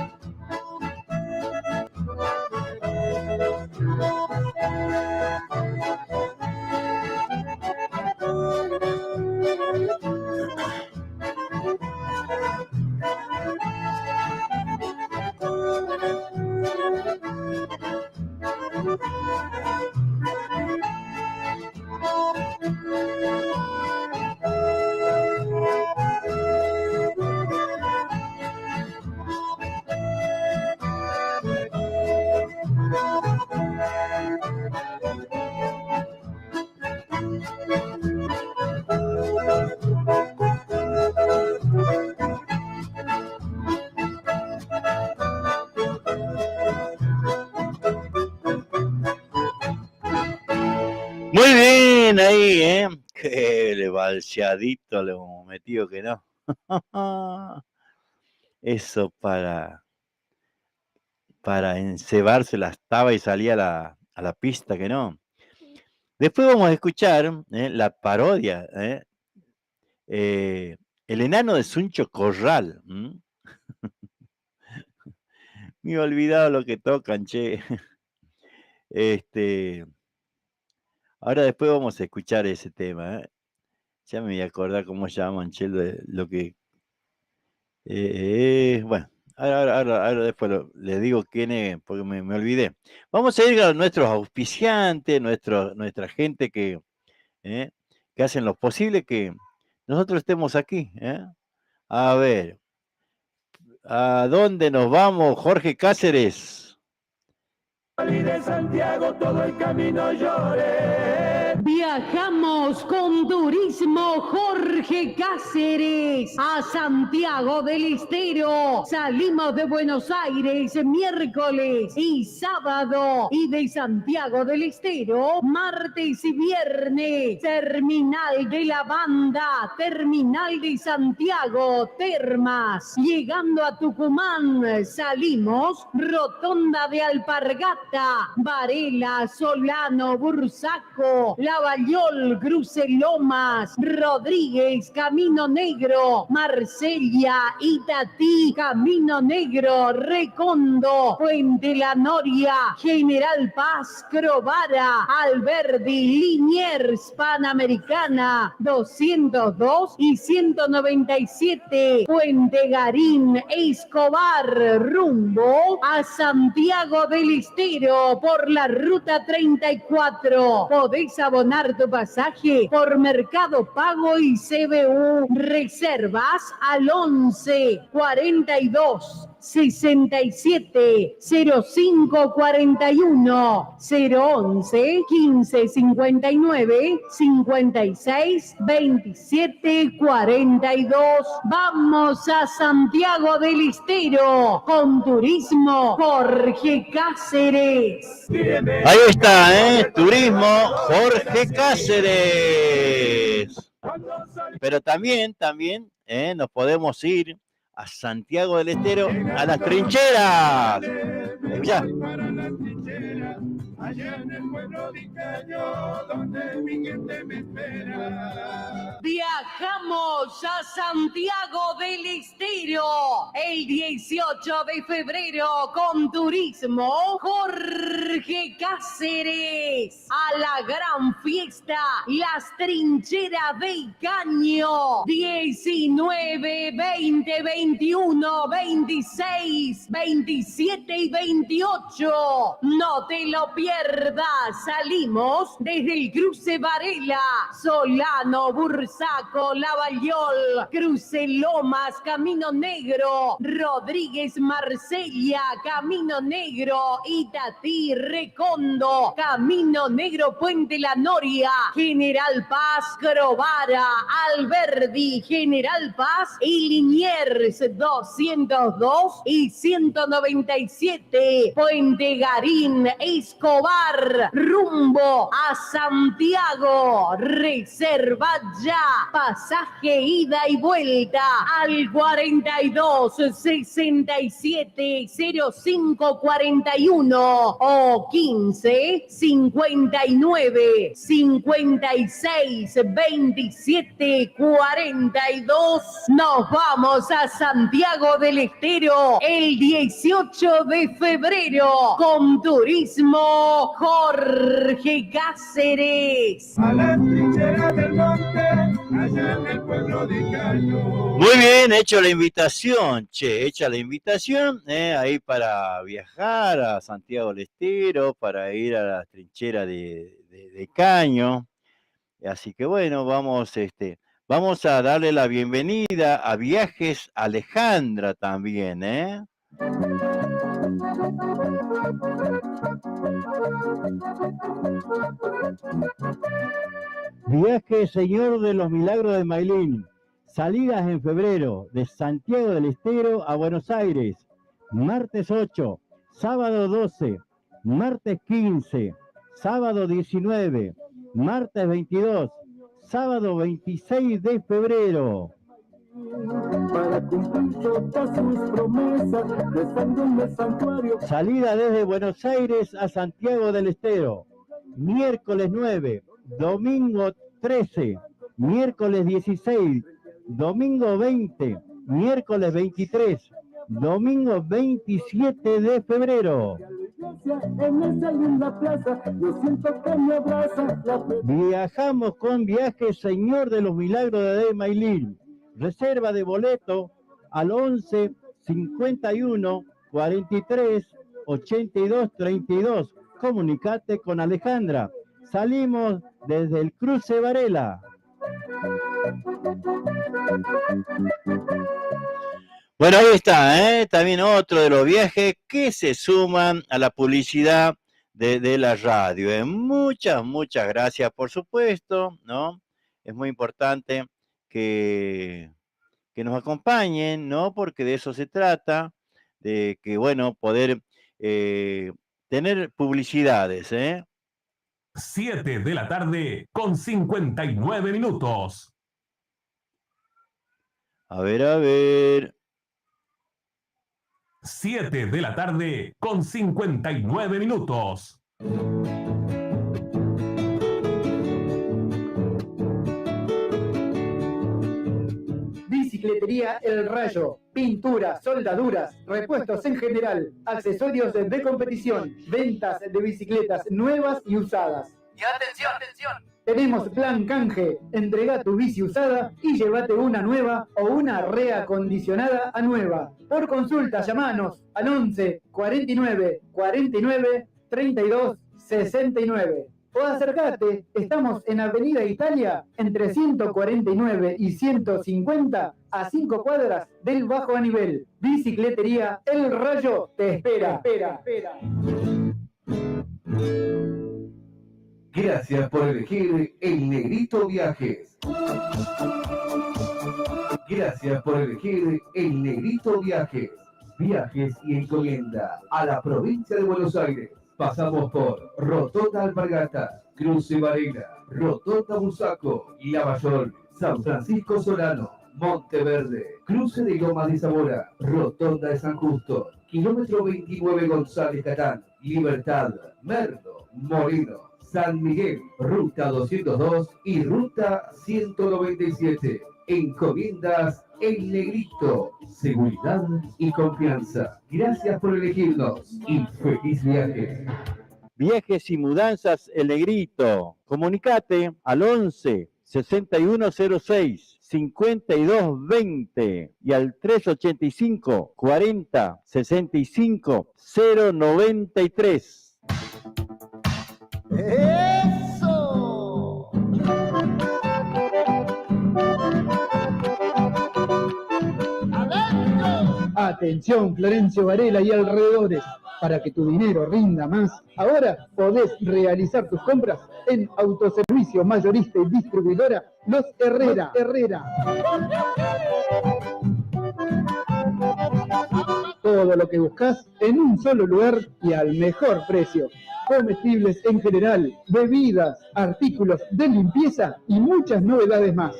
Muy bien ahí, ¿eh? Qué balseadito le hemos metido que no. Eso para encebarse la estaba y salía a la pista que no. Después vamos a escuchar la parodia, El enano de Suncho Corral. Me he olvidado lo que tocan, che. Ahora después vamos a escuchar ese tema, ¿eh? Ya me voy a acordar cómo llaman, che, lo que... bueno, ahora después les digo quién es, porque me olvidé. Vamos a ir a nuestros auspiciantes, nuestra gente que hacen lo posible que nosotros estemos aquí. A ver, ¿a dónde nos vamos, Jorge Cáceres? De Santiago todo el camino lloré. Viajamos con Turismo Jorge Cáceres a Santiago del Estero. Salimos de Buenos Aires miércoles y sábado y de Santiago del Estero martes y viernes. Terminal de la Banda, Terminal de Santiago, Termas. Llegando a Tucumán, salimos Rotonda de Alpargata, Varela, Solano, Bursaco, Lavallol, Cruce Lomas, Rodríguez, Camino Negro, Marsella, Itatí, Camino Negro, Recondo, Puente La Noria, General Paz, Crovara, Alberdi, Liniers, Panamericana, 202 y 197, Puente Garín, Escobar, rumbo a Santiago del Estero por la ruta 34. Podés abonar tu pasaje por Mercado Pago y CBU. Reservas al 11 42 67 05 41 011 15 59 56 27 42. Vamos a Santiago del Estero con Turismo Jorge Cáceres. Ahí está, Turismo Jorge Cáceres. Pero también nos podemos ir a Santiago del Estero, a las trincheras. Escuchá. Allá en el pueblo de Caño, donde mi gente me espera. Viajamos a Santiago del Estero el 18 de febrero con Turismo Jorge Cáceres a la gran fiesta Las Trincheras del Caño. 19, 20, 21, 26, 27 y 28. No te lo pierdas. Salimos desde el cruce Varela, Solano, Bursaco, Lavallol, cruce Lomas, Camino Negro, Rodríguez, Marsella, Camino Negro, Itatí, Recondo, Camino Negro, Puente La Noria, General Paz, Crovara, Alberdi, General Paz y Liniers, 202 y 197, Puente Garín, Escobar, rumbo a Santiago. Reserva ya pasaje ida y vuelta al 42 67 05 41 o 15 59 56 27 42. Nos vamos a Santiago del Estero el 18 de febrero con Turismo Jorge Cáceres. A la trinchera del monte, allá en el pueblo de Caño. Muy bien, hecha la invitación, ahí para viajar a Santiago del Estero, para ir a la trinchera de Caño. Así que bueno, vamos a darle la bienvenida a Viajes Alejandra también, Viaje Señor de los Milagros de Mailín. Salidas en febrero de Santiago del Estero a Buenos Aires. Martes 8, sábado 12, martes 15, sábado 19, martes 22, sábado 26 de febrero. Para cumplir todas sus promesas, rezando en el santuario. Salida desde Buenos Aires a Santiago del Estero, miércoles 9, domingo 13, miércoles 16, domingo 20, miércoles 23, domingo 27 de febrero. En esa linda plaza, yo siento que me abraza la fe. Viajamos con Viajes Señor de los Milagros de Mailín. Reserva de boleto al 11 51 43 82 32. Comunicate con Alejandra. Salimos desde el Cruce Varela. Bueno, ahí está, también otro de los viajes que se suman a la publicidad de la radio. Muchas gracias, por supuesto, ¿no? Es muy importante que nos acompañen, ¿no? Porque de eso se trata, de que, bueno, poder tener publicidades, 7 de la tarde con 59 minutos. A ver. 7 de la tarde con 59 minutos. Bicicletería El Rayo, pintura, soldaduras, repuestos en general, accesorios de competición, ventas de bicicletas nuevas y usadas. Y atención, Tenemos plan canje, entrega tu bici usada y llévate una nueva o una reacondicionada a nueva. Por consulta, llamanos al 11 49 49 32 69. O acercate, estamos en Avenida Italia, entre 149 y 150, a 5 cuadras del Bajo a Nivel. Bicicletería El Rayo te espera. Gracias por elegir El Negrito Viajes. Gracias por elegir El Negrito Viajes. Viajes y encomienda a la provincia de Buenos Aires. Pasamos por Rotonda Alpargatas, Cruce Varela, Rotonda Bursaco, Lavallol, San Francisco Solano, Monteverde, Cruce de Lomas de Zamora, Rotonda de San Justo, kilómetro 29 González Catán, Libertad, Merlo, Moreno, San Miguel, Ruta 202 y Ruta 197. Encomiendas El Negrito, seguridad y confianza. Gracias por elegirnos y feliz viaje. Viajes y mudanzas El Negrito. Comunicate al 11 6106 5220 y al 385 40 65 093. ¡Eso! Atención, Florencio Varela y alrededores. Para que tu dinero rinda más, ahora podés realizar tus compras en Autoservicio Mayorista y Distribuidora Los Herrera. Todo lo que buscas en un solo lugar y al mejor precio. Comestibles en general, bebidas, artículos de limpieza y muchas novedades más.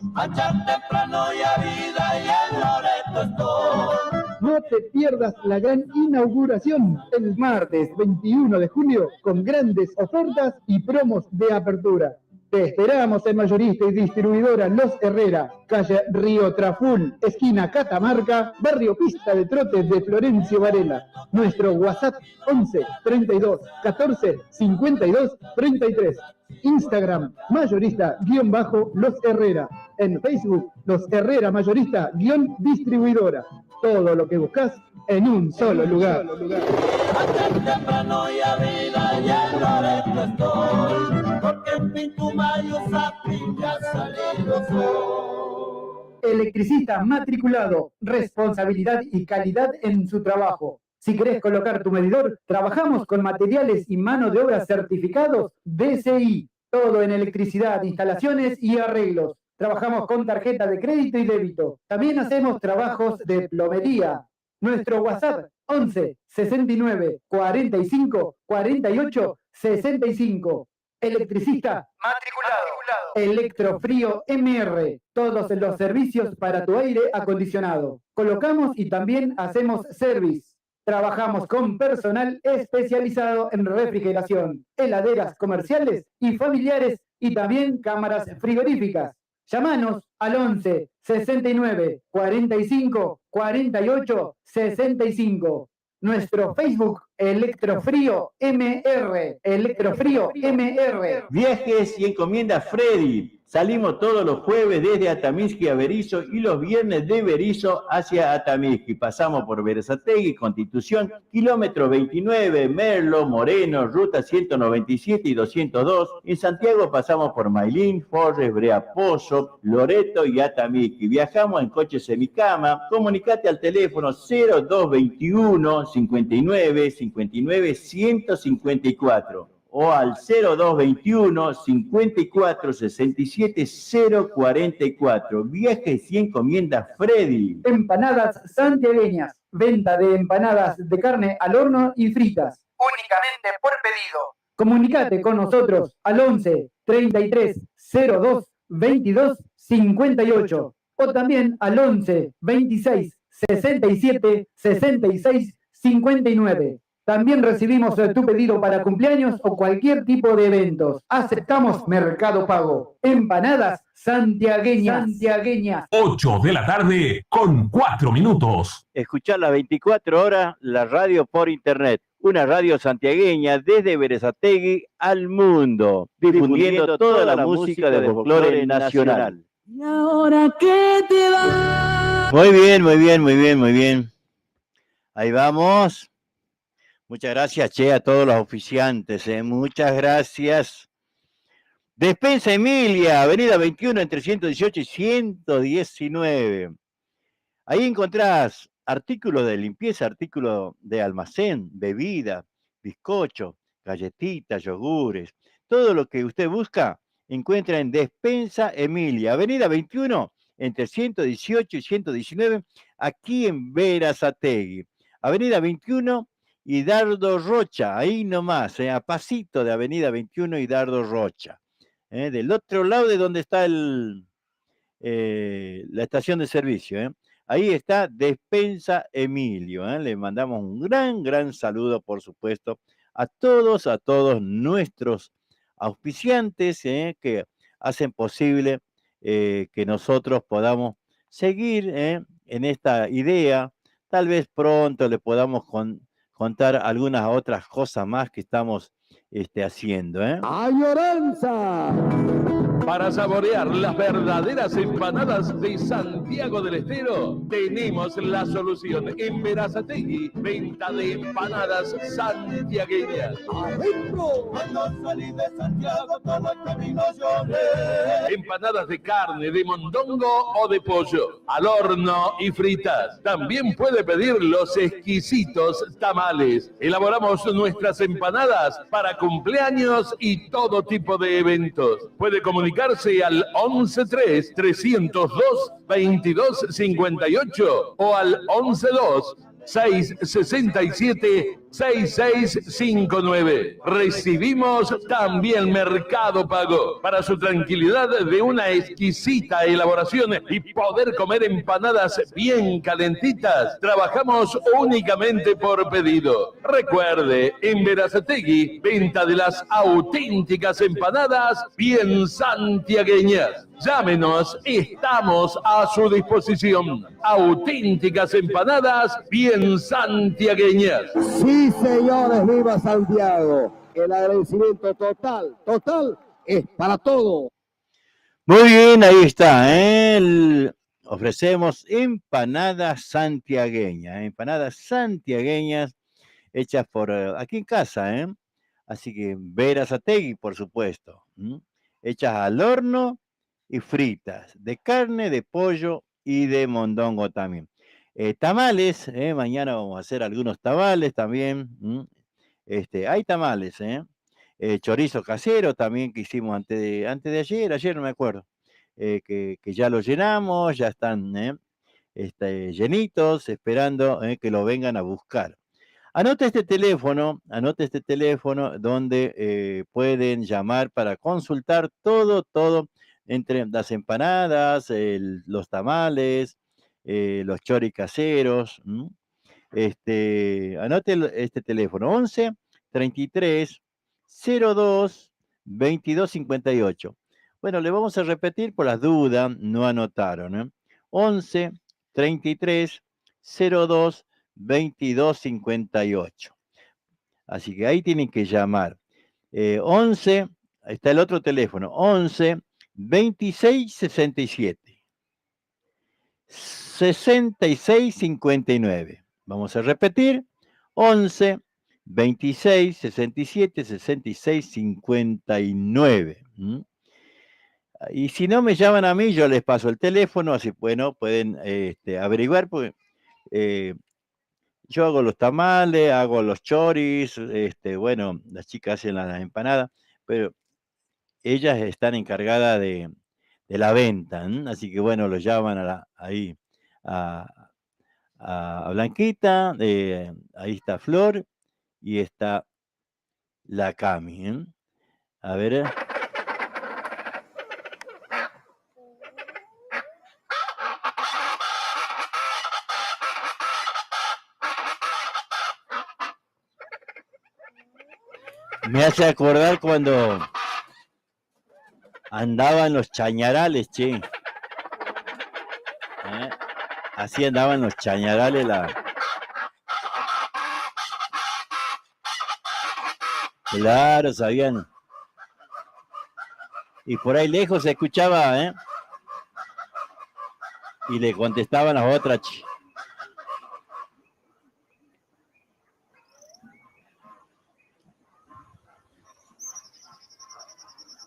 No te pierdas la gran inauguración el martes 21 de julio con grandes ofertas y promos de apertura. Te esperamos en Mayorista y Distribuidora Los Herrera, calle Río Traful, esquina Catamarca, barrio Pista de Trote de Florencio Varela. Nuestro WhatsApp 11 32 14 52 33. Instagram Mayorista-Los Herrera. En Facebook Los Herrera Mayorista-Distribuidora. Todo lo que buscas en un solo lugar. Electricista matriculado, responsabilidad y calidad en su trabajo. Si querés colocar tu medidor, trabajamos con materiales y mano de obra certificados DCI. Todo en electricidad, instalaciones y arreglos. Trabajamos con tarjeta de crédito y débito. También hacemos trabajos de plomería. Nuestro WhatsApp 11 69 45 48 65. Electricista matriculado. Electrofrío MR, todos los servicios para tu aire acondicionado. Colocamos y también hacemos service. Trabajamos con personal especializado en refrigeración, heladeras comerciales y familiares y también cámaras frigoríficas. Llámanos al 11 69 45 48 65. Nuestro Facebook, Electrofrío MR. Electrofrío MR. Viajes y encomiendas Freddy. Salimos todos los jueves desde Atamisqui a Berisso y los viernes de Berisso hacia Atamisqui. Pasamos por Berazategui, Constitución, kilómetro 29, Merlo, Moreno, ruta 197 y 202. En Santiago pasamos por Mailín, Forres, Brea Pozo, Loreto y Atamisqui. Viajamos en coche semicama. Comunicate al teléfono 0221 59 59 154. O al 0221 54 67 044. Viajes y encomiendas Freddy. Empanadas santiagueñas. Venta de empanadas de carne al horno y fritas. Únicamente por pedido. Comunicate con nosotros al 11 33 02 22 58. O también al 11 26 67 66 59. También recibimos tu pedido para cumpleaños o cualquier tipo de eventos. Aceptamos Mercado Pago. Empanadas santiagueñas. 8 de la tarde con 4 minutos. Escuchar las 24 horas la radio por internet. Una radio santiagueña desde Berazategui al mundo, difundiendo toda la música del folclore nacional. ¿Y ahora qué te va? Muy bien, muy bien, muy bien, muy bien. Ahí vamos. Muchas gracias, che, a todos los oficiantes, muchas gracias. Despensa Emilia, avenida 21 entre 118 y 119. Ahí encontrás artículos de limpieza, artículos de almacén, bebida, bizcocho, galletitas, yogures. Todo lo que usted busca encuentra en Despensa Emilia, avenida 21 entre 118 y 119, aquí en Berazategui. Avenida 21 y Dardo Rocha, ahí nomás, a pasito de Avenida 21 y Dardo Rocha. Del otro lado de donde está la estación de servicio. Ahí está Despensa Emilio. Le mandamos un gran saludo, por supuesto, a todos nuestros auspiciantes que hacen posible que nosotros podamos seguir en esta idea. Tal vez pronto le podamos contar algunas otras cosas más que estamos haciendo. ¡Añoranza! Para saborear las verdaderas empanadas de Santiago del Estero, tenemos la solución en Berazategui, venta de empanadas santiagueñas. ¡Adentro! Cuando salí de Santiago todo el camino lloré. Empanadas de carne, de mondongo o de pollo, al horno y fritas. También puede pedir los exquisitos tamales. Elaboramos nuestras empanadas para cumpleaños y todo tipo de eventos. Puede comunicarse al 113 302 2258 o al 112 667 6659. Recibimos también Mercado Pago para su tranquilidad de una exquisita elaboración y poder comer empanadas bien calentitas. Trabajamos únicamente por pedido. Recuerde, en Berazategui, venta de las auténticas empanadas bien santiagueñas. Llámenos, estamos a su disposición. Auténticas empanadas bien santiagueñas. Sí, señores, viva Santiago. El agradecimiento total es para todo. Muy bien, ahí está. Ofrecemos empanadas santiagueñas hechas por aquí en casa. Así que Berazategui, por supuesto. Hechas al horno y fritas, de carne, de pollo y de mondongo también. Tamales, mañana vamos a hacer algunos tamales también. Hay tamales, chorizo casero también que hicimos antes de ayer no me acuerdo, que ya lo llenamos, ya están llenitos, esperando que lo vengan a buscar. Anote este teléfono donde pueden llamar para consultar todo entre las empanadas, los tamales, los choris caseros. Anote este teléfono, 11 33 02 22 58. Bueno, le vamos a repetir por las dudas, no anotaron, 11 33 02 22 58. Así que ahí tienen que llamar. 11, ahí está el otro teléfono, 11 26 67 66 59. Vamos a repetir, 11 26 67 66 59. Y si no me llaman a mí, yo les paso el teléfono, así bueno, pueden averiguar, porque yo hago los tamales, hago los choris, bueno, las chicas hacen las empanadas, pero ellas están encargadas de la venta, así que bueno, los llaman ahí a Blanquita, ahí está Flor y está la Cami. A ver. Me hace acordar cuando andaban los chañarales, che. Así andaban los chañarales Claro, sabían. Y por ahí lejos se escuchaba, y le contestaban las otras, che.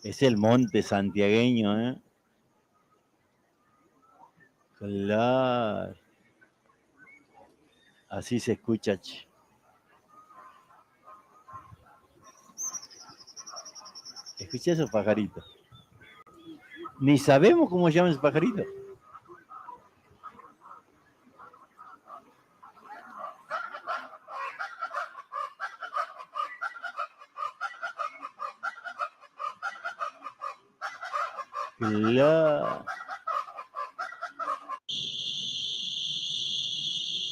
Es el monte santiagueño, Claro. Así se escucha, che. Escucha esos pajaritos. Ni sabemos cómo llaman esos pajaritos. Claro.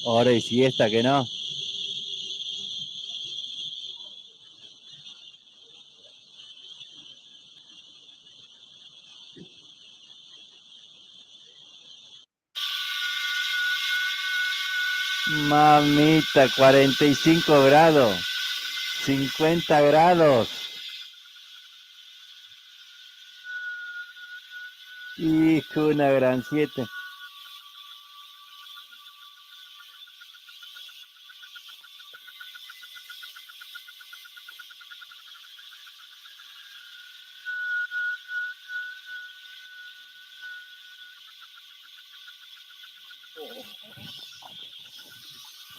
Ahora y siesta que no. Mamita, 45 grados, 50 grados. Hijo, una gran 7.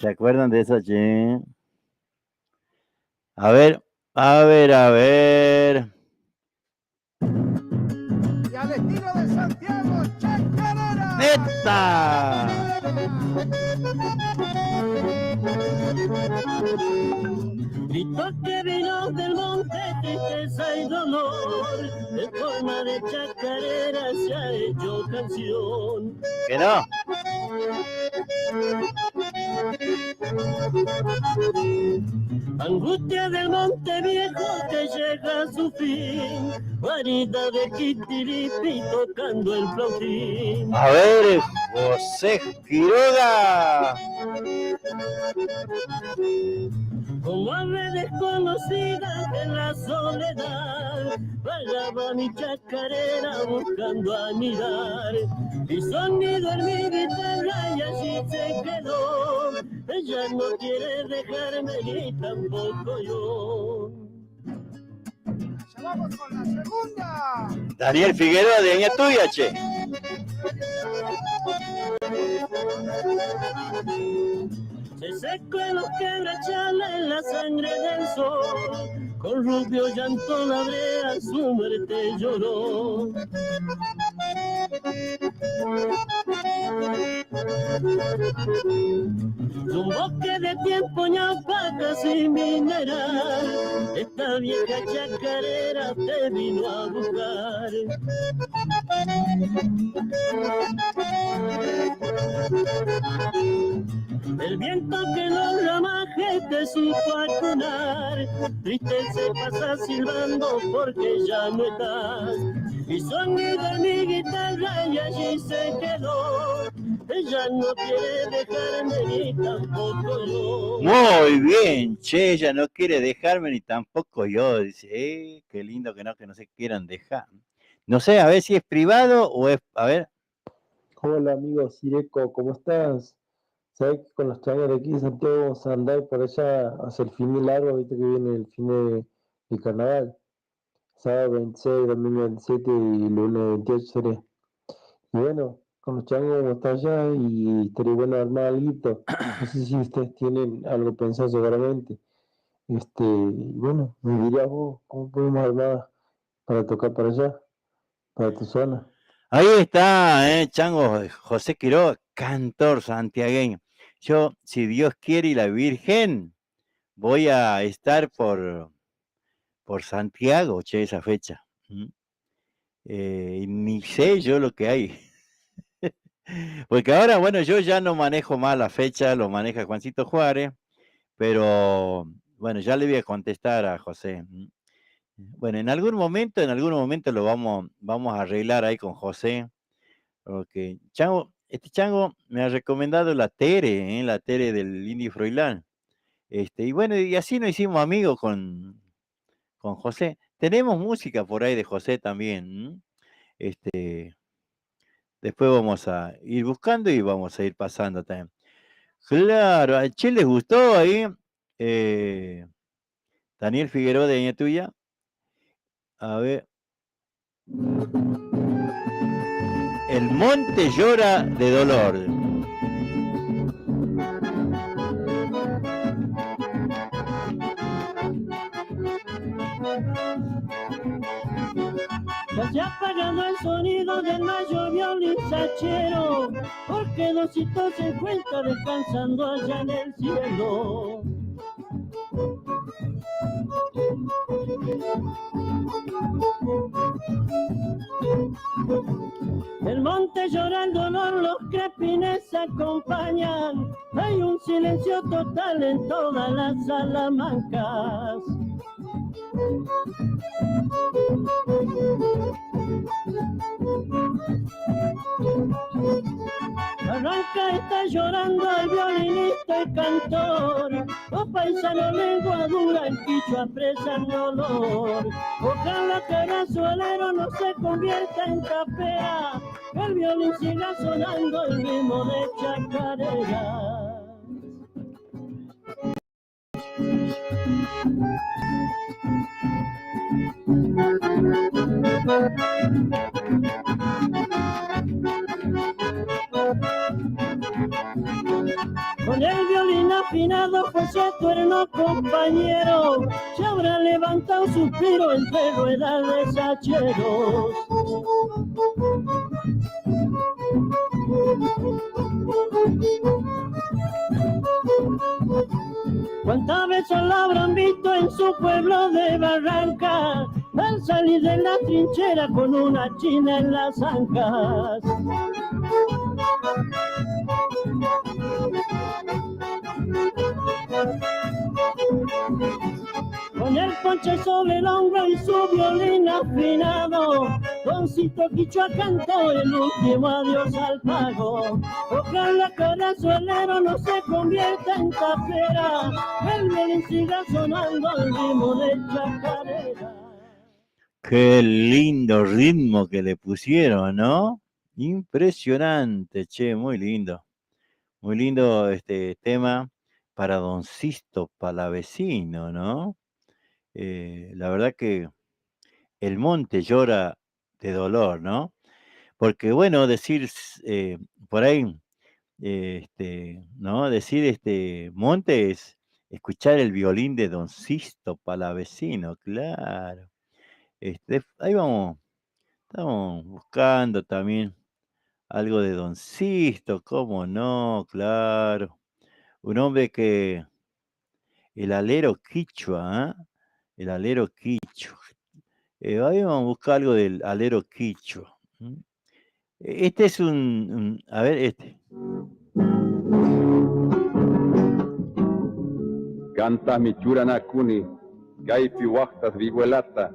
¿Se acuerdan de esa, che? A ver. Y al estilo de Santiago, Chacarera. ¡Neta! Grito que vino del monte, tristeza y dolor, de forma de chacarera se ha hecho canción. ¿Que no? Angustia del monte viejo que llega a su fin, guarida de Quitiripi tocando el flautín. A ver, José Quiroga. Como ave desconocida en la soledad, vagaba mi chacarera buscando a mirar. Mi sonido en mi guitarra y allí se quedó. Ella no quiere dejarme ni tampoco yo. Ya vamos con la segunda. Daniel Figueroa de Aña Tuya, che. Se secó en los quebrachales en la sangre del sol, con rubio llanto la brea su muerte lloró. Un bosque de tiempo ñapacas y mineral, esta vieja chacarera te vino a buscar. El viento que los ramajes te supo acunar, triste se pasa silbando porque ya no estás. Y sonido de mi guitarra y allí se quedó. Ella no quiere dejarme ni tampoco yo. Muy bien, che, ella no quiere dejarme ni tampoco yo. Dice, qué lindo que no se quieran dejar. No sé, a ver si es privado o es, a ver. Hola amigo Sireco, ¿cómo estás? Sabes que con los chavos de aquí de Santiago vamos a andar por allá hacia el fin de largo, viste que viene el fin de carnaval. Sábado 26, domingo 27 y lunes 28 seré. Y bueno, con los chavos vamos a estar allá y estaría bueno armar algo. No sé si ustedes tienen algo pensado seguramente. Y bueno, me dirías vos, ¿cómo podemos armar para tocar para allá, para tu zona? Ahí está, Chango, José Quiroga, cantor santiagueño. Yo, si Dios quiere y la Virgen, voy a estar por Santiago, che, esa fecha. Y ni sé yo lo que hay. Porque ahora, bueno, yo ya no manejo más la fecha, lo maneja Juancito Juárez, pero bueno, ya le voy a contestar a José. Bueno, en algún momento lo vamos a arreglar ahí con José. Porque este Chango me ha recomendado la Tere del Indy Froilán. Y bueno, y así nos hicimos amigos con José. Tenemos música por ahí de José también. Después vamos a ir buscando y vamos a ir pasando también. Claro, a Che les gustó ahí. Daniel Figueroa de Ña Tuya. A ver. El monte llora de dolor. Ya se ha apagado el sonido del mayor violín sachero, porque Dosito se encuentra descansando allá en el cielo. El monte llora el dolor, los crepines acompañan. Hay un silencio total en todas las Salamancas. Arranca está llorando el violinista y cantor. Oh paisano lengua dura, el quichua presa mi olor. Ojalá que el azuelero no se convierta en capea, que el violín siga sonando el ritmo de chacarera. Con el violín afinado fue su eterno compañero, se habrá levantado un suspiro entre ruedas de sacheros. ¿Cuántas veces la habrán visto en su pueblo de Barranca, al salir de la trinchera con una china en las ancas? Con el ponche sobre el hombro y su violín afinado, Doncito Quichua cantó el último adiós al pago. Ojalá que el azuelero no se convierta en tapera, el violín siga sonando el ritmo de chacarera. Qué lindo ritmo que le pusieron, ¿no? Impresionante, che, muy lindo. Muy lindo este tema para Don Sisto Palavecino, ¿no? La verdad que el monte llora de dolor, ¿no? Porque, bueno, decir por ahí, ¿no? Decir monte es escuchar el violín de Don Sisto Palavecino, claro. Ahí estamos buscando también algo de Don Sisto, ¿cómo no? Claro. Un hombre que, el alero quichua, ¿eh? El alero quichua. Ahí vamos a buscar algo del alero quichua. Este es a ver, este. Canta michurana kuni, gaipi waktas vivuelata,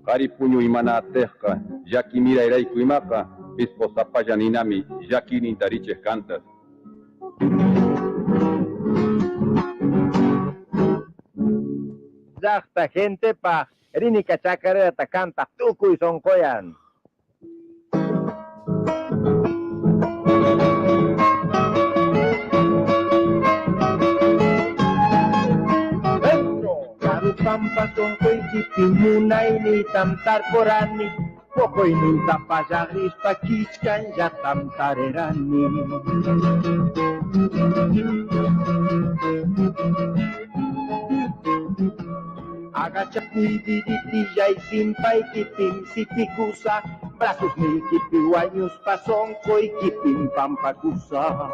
Kari puño imana atejka, yaki mira iraiku imaka, bispo zapaya ninami, yaki nintariches cantas. Yachta gente pa, rinika chacareta canta tuku y sonkoyan. Pampa son koy kipimunay ni tamtar porani, pokoy ni tapayagris pa kiskan ya tamtarerani. Agacha cuididitilla y simpay kipim sipikusa, brazos mil kipiwaños pasón koy kipim pampakusa.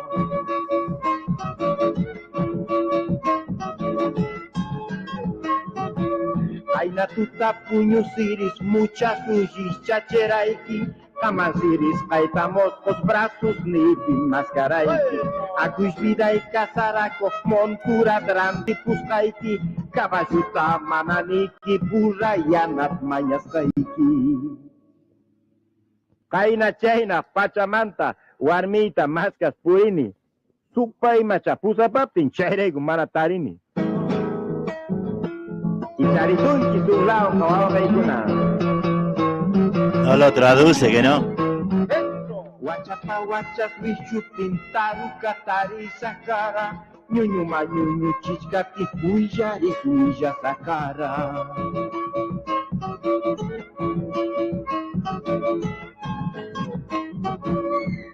Aina tuta puño siris, muchas nujis chacheraiki, jamás siris kaitamos los brazos ni mascaraiki. Aguis vida y casaraco, montura dranti pustaiki, caballuta mananiki, burra y anat mañastaiki. Kaina chaina, pachamanta, warmita, mascas purini, supa y machapusa papin, chaire gumanatarini. No lo traduce, que no. Guachapa guachas bichu pintaru katari sakara, ñuñu mañuñu chichkati huya y huya sakara.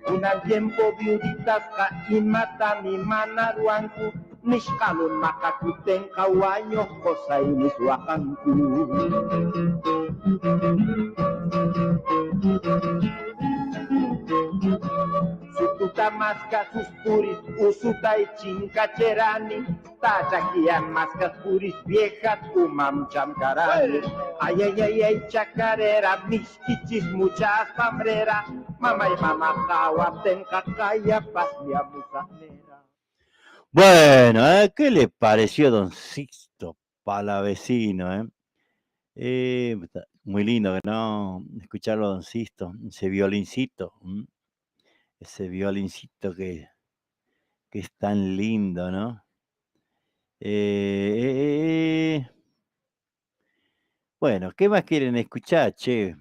Unan tiempo viuditas ka imata ni manaruanku, Nishkalun makakuteng kawanyo ko sa iniswakan ko. Sututa maskas puris usutay chinkacherani, tachakian maskas puris viejas umam chamkarani. Ay ay ay ay chacarera, miskichis muchas pambrera, mamay mamatawa ten kakaya pas mi abusanera. Bueno, ¿qué le pareció Don Sixto Palavecino? Muy lindo, ¿no? Escucharlo, Don Sixto, ese violincito que es tan lindo, ¿no? Bueno, ¿qué más quieren escuchar, che?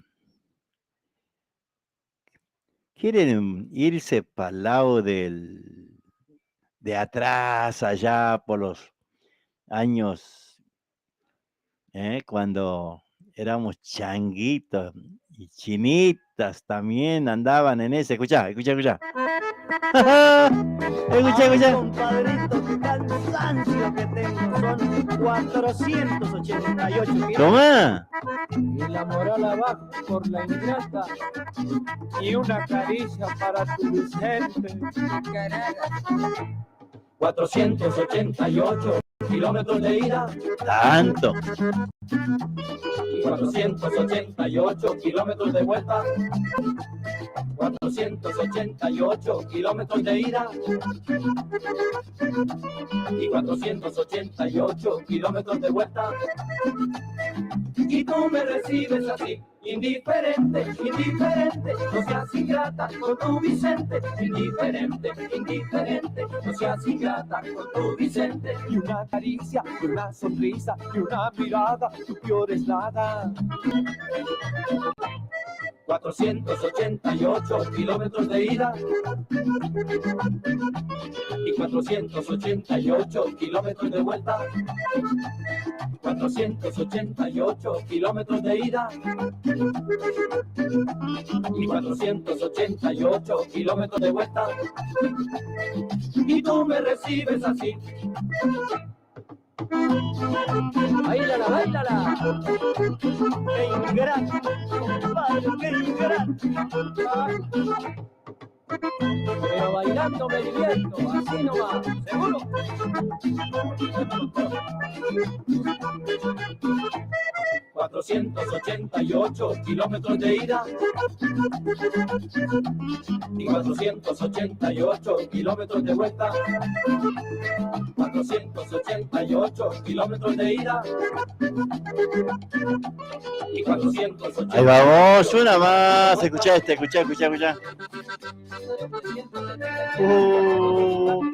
¿Quieren irse para el lado de atrás, allá por los años, cuando éramos changuitos y chinitas también andaban en ese? Escuchá. Escuchá. Compadrito, qué cansancio que tengo, son 488 kilómetros. ¡Toma! Y la moral abajo por la ingrata, y una caricia para tu Vicente. 488 kilómetros de ida. Tanto. Y 488 kilómetros de vuelta. 488 kilómetros de ida. Y 488 kilómetros de vuelta. Y tú me recibes así, indiferente, no seas ingrata con tu Vicente. Indiferente, no seas ingrata con tu Vicente. Y una caricia, y una sonrisa, y una mirada, tu peor es nada. 488 kilómetros de ida y 488 kilómetros de vuelta. 488 kilómetros de ida y 488 kilómetros de vuelta. Y tú me recibes así. Bailala, bailala. Qué ingrato, compadre, qué ingrato. Pero bailando me divierto, así nomás, ¿seguro? 488 488 kilómetros de ida y 488 kilómetros de vuelta. 488 kilómetros de ida y 488. Ahí vamos, una más. Escuchá este, escuchá.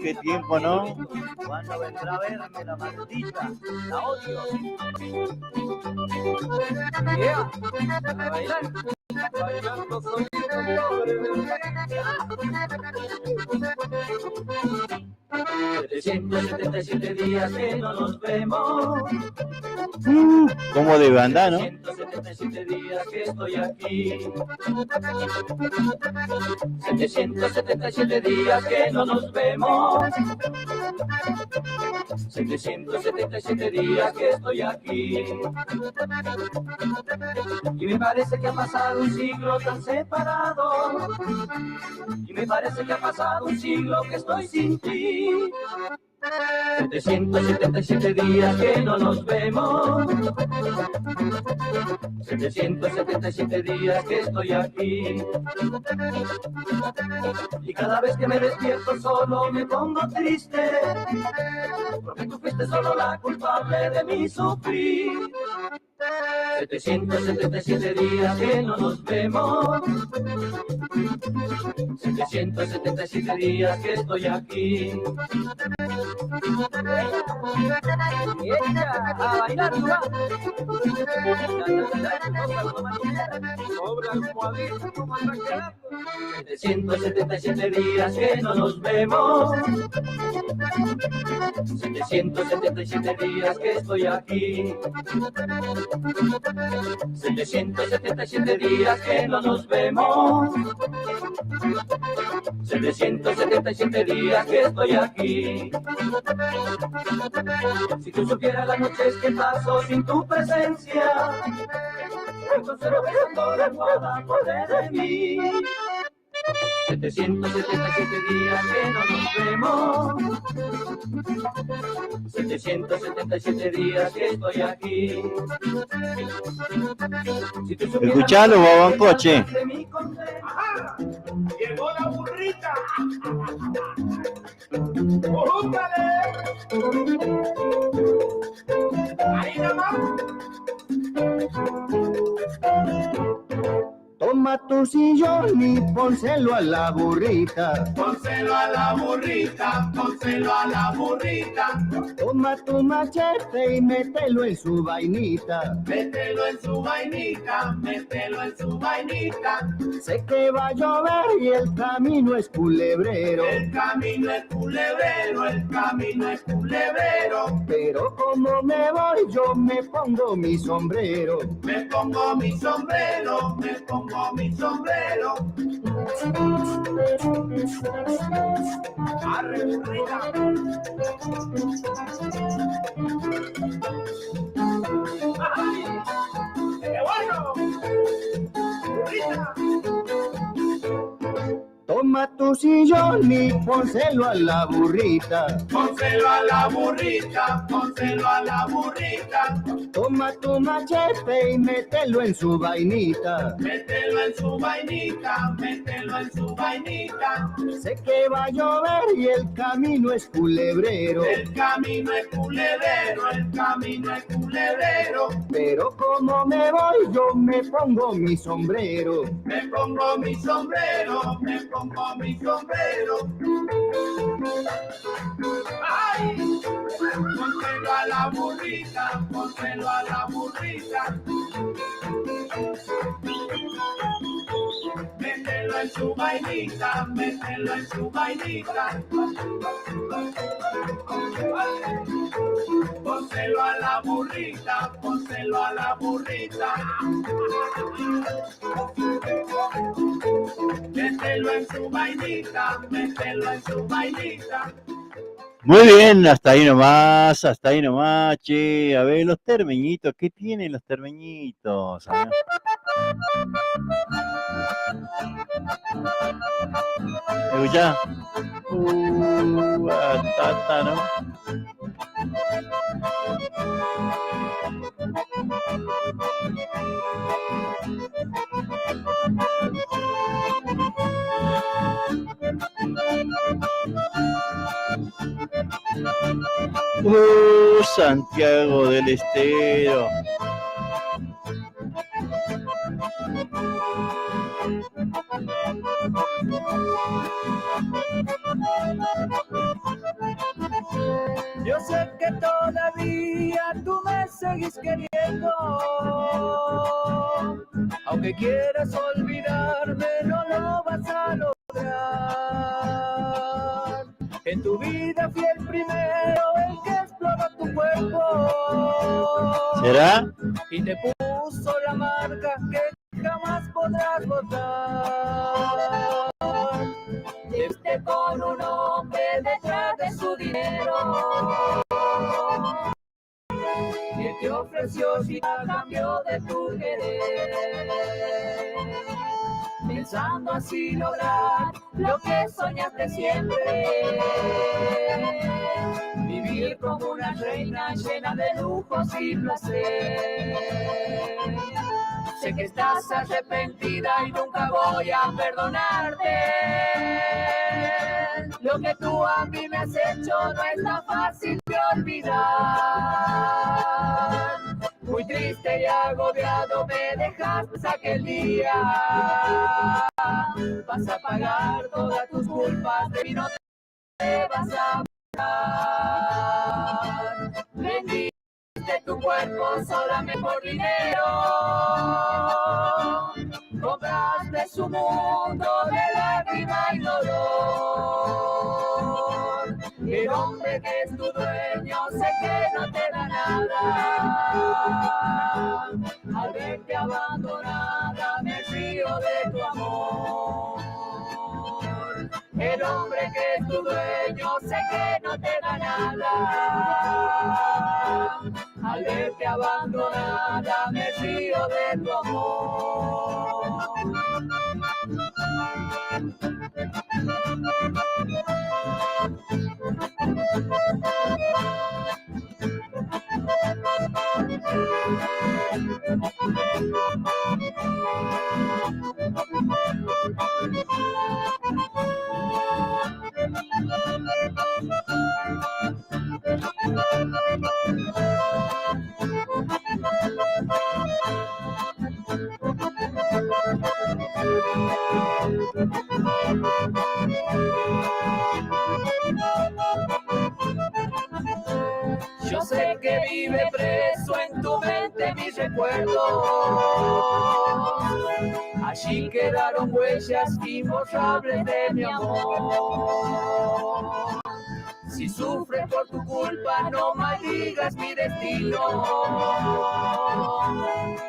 Qué tiempo, ¿no? ¿Cuándo vendrá a verme la maldita? La odio. Yeah. A bailar. Bailando soy pobre. 777 días que no nos vemos. ¿Cómo de banda, no? 777 días que estoy aquí. 777 días que no nos vemos. 777 días que estoy aquí. Y me parece que ha pasado un siglo tan separado. Y me parece que ha pasado un siglo que estoy sin ti. 777 días que no nos vemos. 777 días que estoy aquí. Y cada vez que me despierto solo me pongo triste, porque tú fuiste solo la culpable de mi sufrir. 777 días que no nos vemos. 777 días que estoy aquí. A bailar, ¿no? 777 días que no nos vemos. 777 días que estoy aquí. 777 días que no nos vemos. 777 días que estoy aquí. Si tú supieras las noches que paso sin tu presencia, entonces lo besando la almohada por de mí. 777 días que no nos vemos. 777 días que estoy aquí. Si tú supieras Escuchalo, Babancoche. Ajá, llegó la burrita. ¡Búscale! Ahí nomás. Toma tu sillón y pónselo a la burrita. Pónselo a la burrita, pónselo a la burrita. Toma tu machete y mételo en su vainita. Mételo en su vainita, mételo en su vainita. Sé que va a llover y el camino es culebrero. El camino es culebrero, el camino es culebrero. Pero como me voy yo me pongo mi sombrero. Me pongo mi sombrero, me pongo mi sombrero. Arre, burrita. ¡Ay! ¡Qué bueno! ¡Burrita! Toma tu sillón y pónselo a la burrita. Pónselo a la burrita, pónselo a la burrita. Toma tu machete y mételo en su vainita. Mételo en su vainita, mételo en su vainita. Sé que va a llover y el camino es culebrero. El camino es culebrero, el camino es culebrero. Pero como me voy yo me pongo mi sombrero. Me pongo mi sombrero, me pongo mi sombrero. ¡Ay! Pónselo a la burrita, pónselo a la burrita. Mételo en su vainita, mételo en su vainita. Pónselo a la burrita, pónselo a la burrita. Mételo en su vainita, mételo en su vainita. Muy bien, hasta ahí nomás, che. A ver, los termeñitos, ¿qué tienen los termeñitos? A ver. ¿Escuchá? Batata, ¿no? Santiago del Estero. Yo sé que todavía tú me seguís queriendo, aunque quieras olvidarme no lo vas a lograr. En tu vida fui el primero el que exploró tu cuerpo. ¿Será? Y te puso la marca que jamás podrás botar. Esté con un hombre detrás de su dinero, que te ofreció vida a cambio de tu querer, pensando así lograr lo que soñaste siempre, vivir como una reina llena de lujos y placer. Sé que estás arrepentida y nunca voy a perdonarte. Lo que tú a mí me has hecho no es tan fácil de olvidar. Muy triste y agobiado me dejaste aquel día. Vas a pagar todas tus culpas, de mí no te vas a burlar. Vendiste tu cuerpo solamente por dinero. Compraste su mundo de lágrima y dolor. El hombre que es tu dueño sé que no te da nada. Al verte abandonada me río de tu amor. El hombre que es tu dueño sé que no te da nada. Al verte abandonada me río de tu amor. Yo sé que vive preso en tu mente mis recuerdos. Allí quedaron huellas imborrables de mi amor. Si sufres por tu culpa, no maldigas mi destino.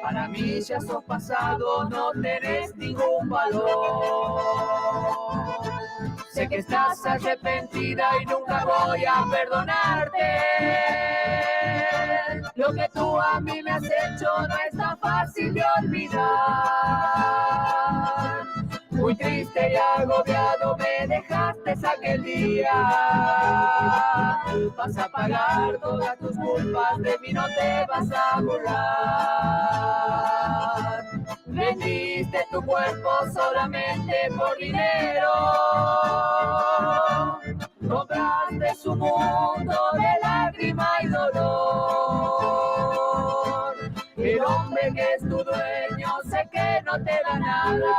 Para mí ya sos pasado, no tenés ningún valor. Sé que estás arrepentida y nunca voy a perdonarte. Lo que tú a mí me has hecho no es tan fácil de olvidar. Muy triste y agobiado me dejaste aquel día. Vas a pagar todas tus culpas, de mí no te vas a burlar. Vendiste tu cuerpo solamente por dinero. Compraste su mundo de lágrima y dolor. El hombre que es tu dueño sé que no te da nada.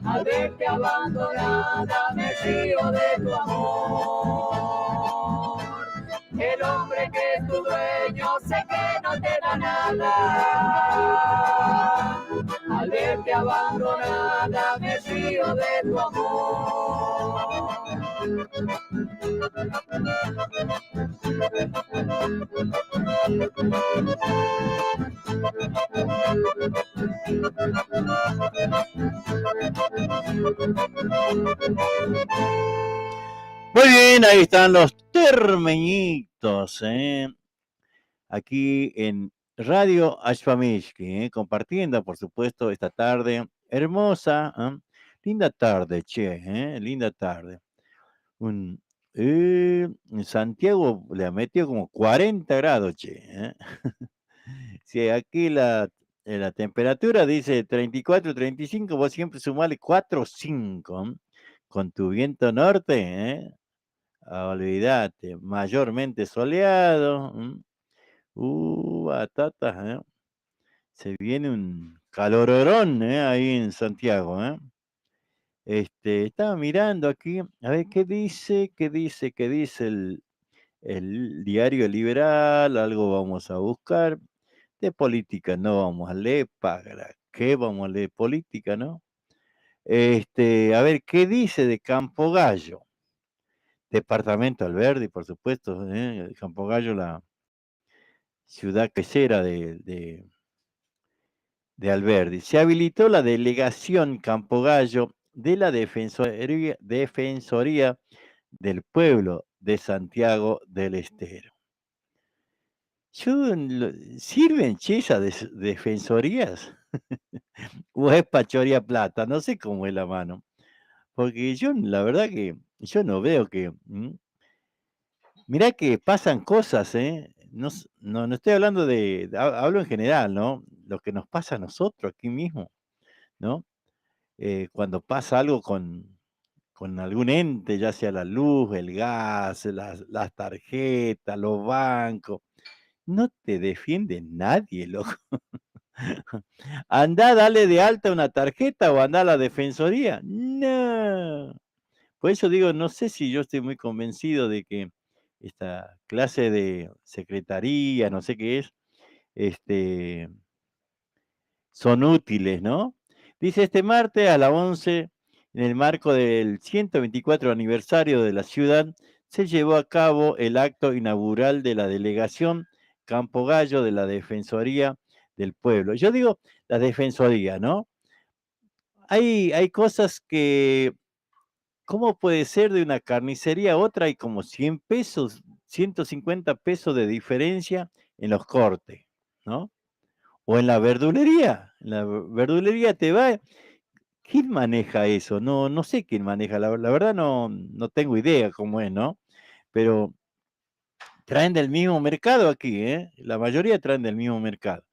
Al verte abandonada me río de tu amor. El hombre que es tu dueño sé que no te da nada. Al verte abandonada me río de tu amor. Muy bien, ahí están los termeñitos, aquí en Radio Ashpamishki, compartiendo, por supuesto, esta tarde hermosa, linda tarde, che, linda tarde. El hoy en Santiago le ha metido como 40 grados, che. Si aquí la temperatura dice 34, 35, vos siempre sumale 4 o 5. Con tu viento norte, olvídate, mayormente soleado. Batatas, se viene un calororón, ahí en Santiago, Estaba mirando aquí, a ver qué dice el diario Liberal, algo vamos a buscar. De política no vamos a leer, ¿para qué vamos a leer política, no? A ver, ¿qué dice de Campo Gallo? Departamento Alberdi, por supuesto, Campo Gallo, la ciudad quesera de Alberdi. Se habilitó la delegación Campo Gallo de la Defensoría del Pueblo de Santiago del Estero. ¿Sirven esas defensorías? ¿O es pachoría plata? No sé cómo es la mano. Porque yo, la verdad que yo no veo que... Mirá que pasan cosas, no estoy hablando hablo en general, ¿no? Lo que nos pasa a nosotros aquí mismo, ¿no? Cuando pasa algo con algún ente, ya sea la luz, el gas, las tarjetas, los bancos, no te defiende nadie, loco. Andá, dale de alta una tarjeta o andá a la defensoría. No. Por eso digo, no sé si yo estoy muy convencido de que esta clase de secretaría, no sé qué es, son útiles, ¿no? Dice este martes a las 11, en el marco del 124 aniversario de la ciudad, se llevó a cabo el acto inaugural de la delegación Campo Gallo de la Defensoría del Pueblo. Yo digo la Defensoría, ¿no? Hay cosas que, ¿cómo puede ser de una carnicería a otra? Hay como 100 pesos, 150 pesos de diferencia en los cortes, ¿no? O en la verdulería. En la verdulería te va. ¿Quién maneja eso? No sé quién maneja. La verdad no tengo idea cómo es, ¿no? Pero traen del mismo mercado aquí, ¿eh? La mayoría traen del mismo mercado.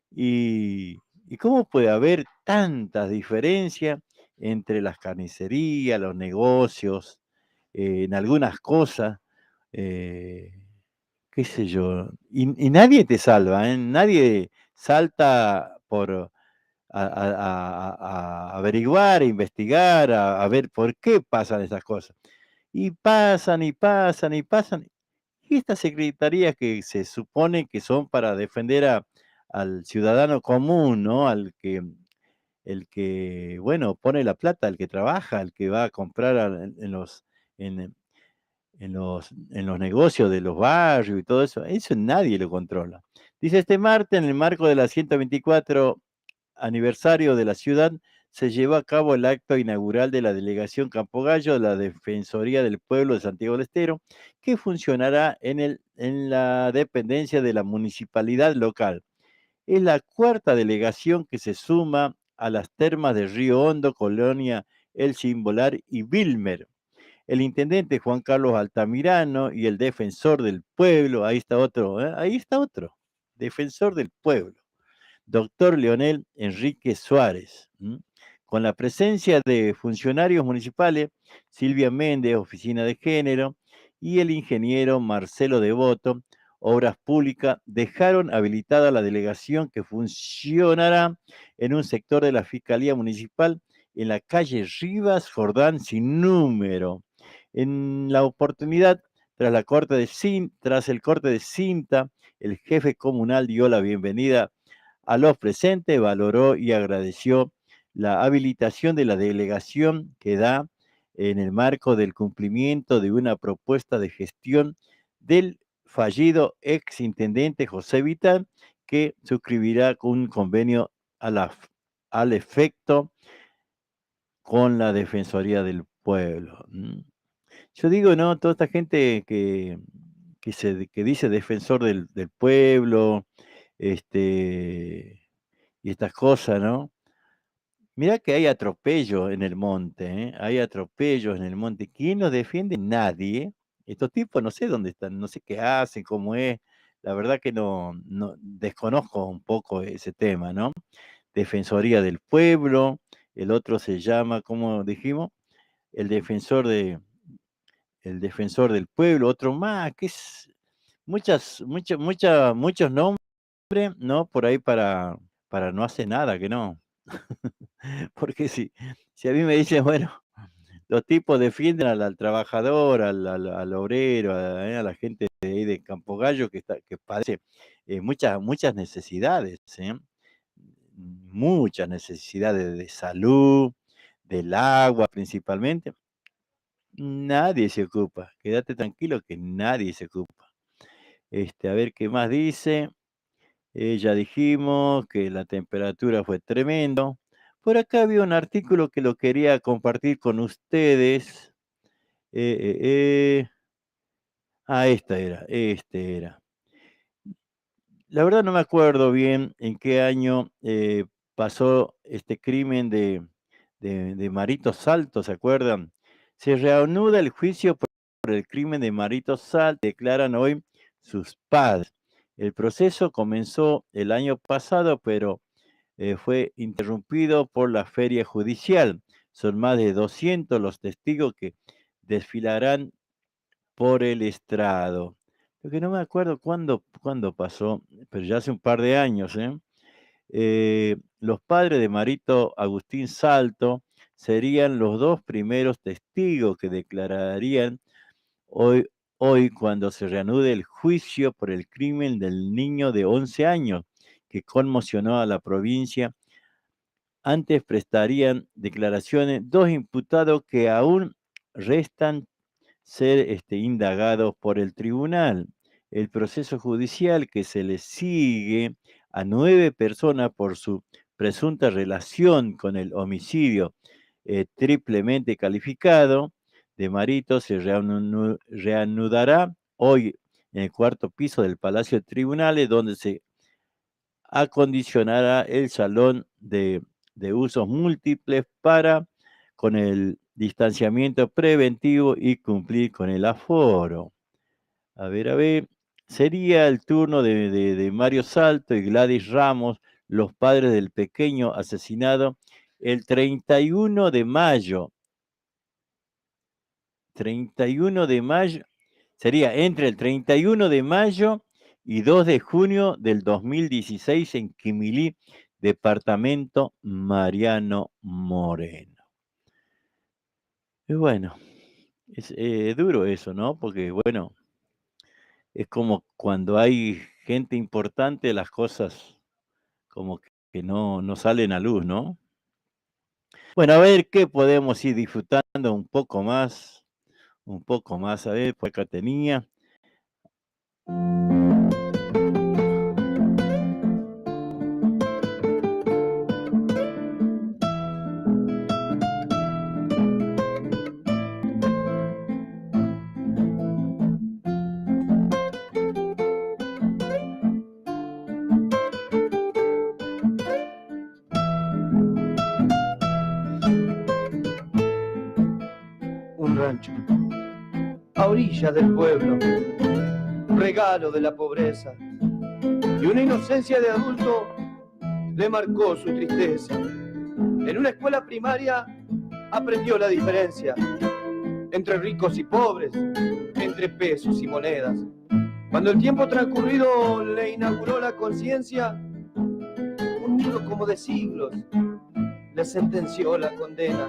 ¿Y cómo puede haber tantas diferencias entre las carnicerías, los negocios, en algunas cosas? Qué sé yo. Y nadie te salva, ¿eh? Nadie salta por a averiguar, a investigar, a ver por qué pasan esas cosas. Y pasan y pasan y pasan. Y estas secretarías que se supone que son para defender al ciudadano común, ¿no? El que, bueno, pone la plata, el que trabaja, el que va a comprar en los negocios de los barrios y todo eso nadie lo controla. Dice este martes, en el marco de la 124 aniversario de la ciudad, se llevó a cabo el acto inaugural de la delegación Campo Gallo de la Defensoría del Pueblo de Santiago del Estero, que funcionará en la dependencia de la municipalidad local. Es la cuarta delegación que se suma a las termas de Río Hondo, Colonia El Chimbolar y Vilmer. El intendente Juan Carlos Altamirano y el defensor del pueblo, ahí está otro, defensor del pueblo, doctor Leonel Enrique Suárez, con la presencia de funcionarios municipales, Silvia Méndez, Oficina de Género, y el ingeniero Marcelo Devoto, Obras Públicas, dejaron habilitada la delegación que funcionará en un sector de la Fiscalía Municipal en la calle Rivas Jordán sin número. En la oportunidad, tras el corte de cinta, el jefe comunal dio la bienvenida a los presentes, valoró y agradeció la habilitación de la delegación que da en el marco del cumplimiento de una propuesta de gestión del fallido exintendente José Vital, que suscribirá un convenio al efecto con la Defensoría del Pueblo. Yo digo, ¿no? Toda esta gente que dice defensor del pueblo, y estas cosas, ¿no? Mirá que hay atropellos en el monte, ¿eh? Hay atropellos en el monte. ¿Quién los defiende? Nadie. Estos tipos no sé dónde están, no sé qué hacen, cómo es. La verdad que no desconozco un poco ese tema, ¿no? Defensoría del Pueblo, el otro se llama, ¿cómo dijimos? El defensor del pueblo, otro más, que es muchos nombres, ¿no? Por ahí para no hacer nada, que no. Porque si a mí me dicen, bueno, los tipos defienden al trabajador, al obrero, a la gente de ahí de Campo Gallo que padece muchas necesidades, muchas necesidades de salud, del agua principalmente. Nadie se ocupa. Quédate tranquilo que nadie se ocupa. A ver qué más dice. Ya dijimos que la temperatura fue tremendo. Por acá había un artículo que lo quería compartir con ustedes. Este era. La verdad no me acuerdo bien en qué año pasó este crimen de Marito Salto, ¿se acuerdan? Se reanuda el juicio por el crimen de Marito Salto, declaran hoy sus padres. El proceso comenzó el año pasado, pero fue interrumpido por la feria judicial. Son más de 200 los testigos que desfilarán por el estrado. Lo que no me acuerdo cuándo pasó, pero ya hace un par de años, los padres de Marito Agustín Salto serían los dos primeros testigos que declararían hoy cuando se reanude el juicio por el crimen del niño de 11 años que conmocionó a la provincia. Antes prestarían declaraciones dos imputados que aún restan ser indagados por el tribunal. El proceso judicial que se le sigue a 9 personas por su presunta relación con el homicidio triplemente calificado de Marito se reanudará hoy en el cuarto piso del Palacio de Tribunales, donde se acondicionará el salón de usos múltiples con el distanciamiento preventivo y cumplir con el aforo. A ver, sería el turno de Mario Salto y Gladys Ramos, los padres del pequeño asesinado, el 31 de mayo. 31 de mayo, sería entre el 31 de mayo y 2 de junio del 2016 en Quimilí, departamento Mariano Moreno. Y bueno, es duro eso, ¿no? Porque, bueno, es como cuando hay gente importante, las cosas como que no salen a luz, ¿no? Bueno, a ver qué podemos ir disfrutando un poco más, a ver, por acá tenía. Rancho, a orilla del pueblo, un regalo de la pobreza, y una inocencia de adulto le marcó su tristeza. En una escuela primaria aprendió la diferencia entre ricos y pobres, entre pesos y monedas. Cuando el tiempo transcurrido le inauguró la conciencia, un mundo como de siglos le sentenció la condena,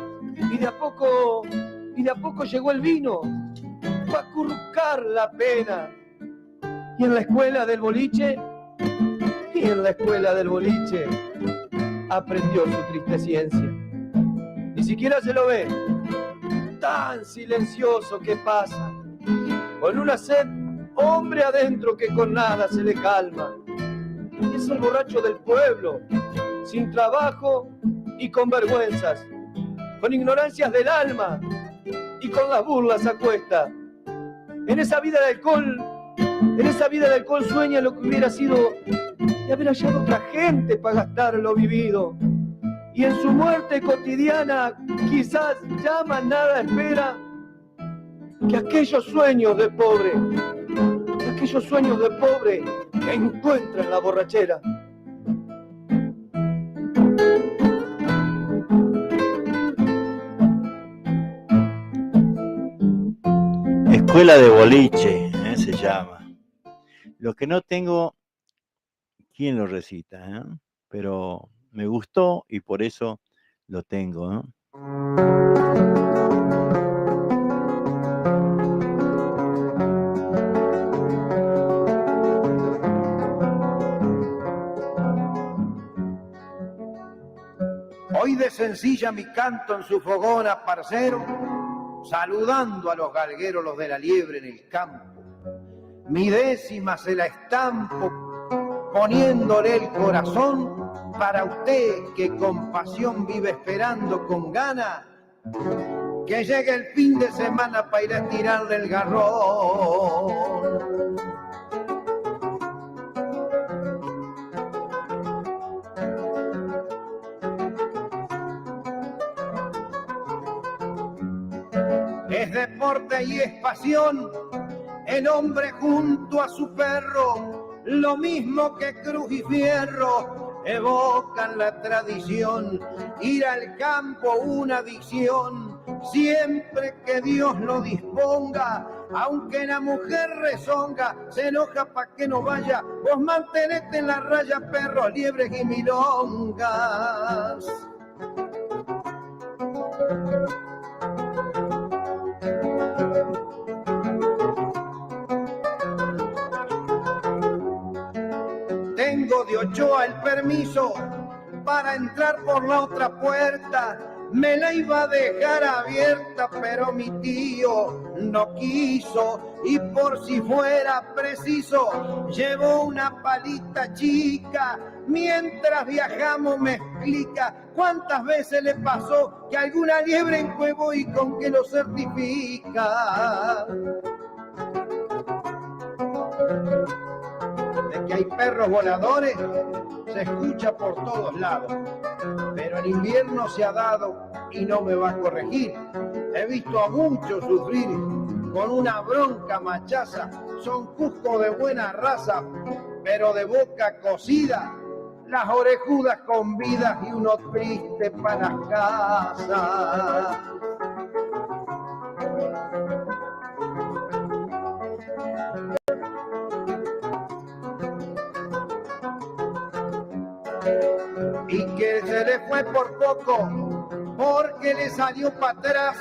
y de a poco llegó el vino para acurrucar la pena. Y en la escuela del boliche, aprendió su triste ciencia. Ni siquiera se lo ve, tan silencioso que pasa, con una sed, hombre adentro que con nada se le calma. Es el borracho del pueblo, sin trabajo y con vergüenzas, con ignorancias del alma y con las burlas a cuesta. En esa vida de alcohol sueña lo que hubiera sido de haber hallado otra gente para gastar lo vivido. Y en su muerte cotidiana quizás ya más nada espera que aquellos sueños de pobre que encuentra en la borrachera. Escuela de boliche, se llama. Lo que no tengo, ¿quién lo recita? Pero me gustó y por eso lo tengo, ¿no? Hoy desencilla mi canto en su fogona, parcero, saludando a los galgueros, los de la liebre en el campo. Mi décima se la estampo, poniéndole el corazón para usted que con pasión vive esperando con gana que llegue el fin de semana para ir a tirarle el garrón. Es deporte y es pasión, el hombre junto a su perro, lo mismo que cruz y fierro, evocan la tradición. Ir al campo una adicción, siempre que Dios lo disponga, aunque la mujer rezonga, se enoja pa' que no vaya, vos mantenete en la raya, perros, liebres y milongas. Tengo de Ochoa el permiso para entrar por la otra puerta. Me la iba a dejar abierta, pero mi tío no quiso. Y por si fuera preciso, llevo una palita chica. Mientras viajamos me explica cuántas veces le pasó que alguna liebre en cuevo y con qué lo certifica. De que hay perros voladores se escucha por todos lados, pero el invierno se ha dado y no me va a corregir. He visto a muchos sufrir con una bronca machaza, son cuscos de buena raza, pero de boca cocida, las orejudas con vidas y uno triste para las casas. Y que se le fue por poco, porque le salió para atrás,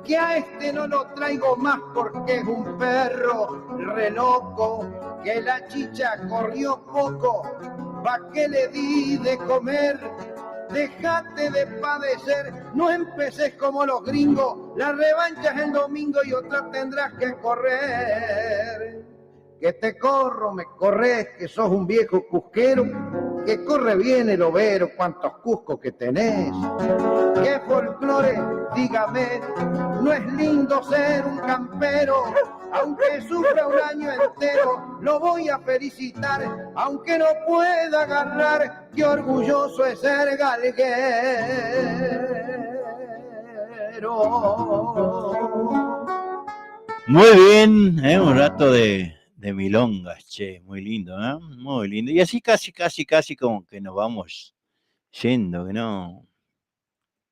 que a este no lo traigo más porque es un perro re loco, que la chicha corrió poco, pa' que le di de comer, dejate de padecer, no empeces como los gringos, la revancha es el domingo y otra tendrás que correr. Que te corro, me corres, que sos un viejo cusquero, que corre bien el overo, cuántos cuscos que tenés. Qué folclore, dígame, no es lindo ser un campero, aunque sufra un año entero, lo voy a felicitar, aunque no pueda agarrar, qué orgulloso es ser galguero. Muy bien, un rato de milongas, che, muy lindo, ¿no? Muy lindo. Y así casi como que nos vamos yendo, que no.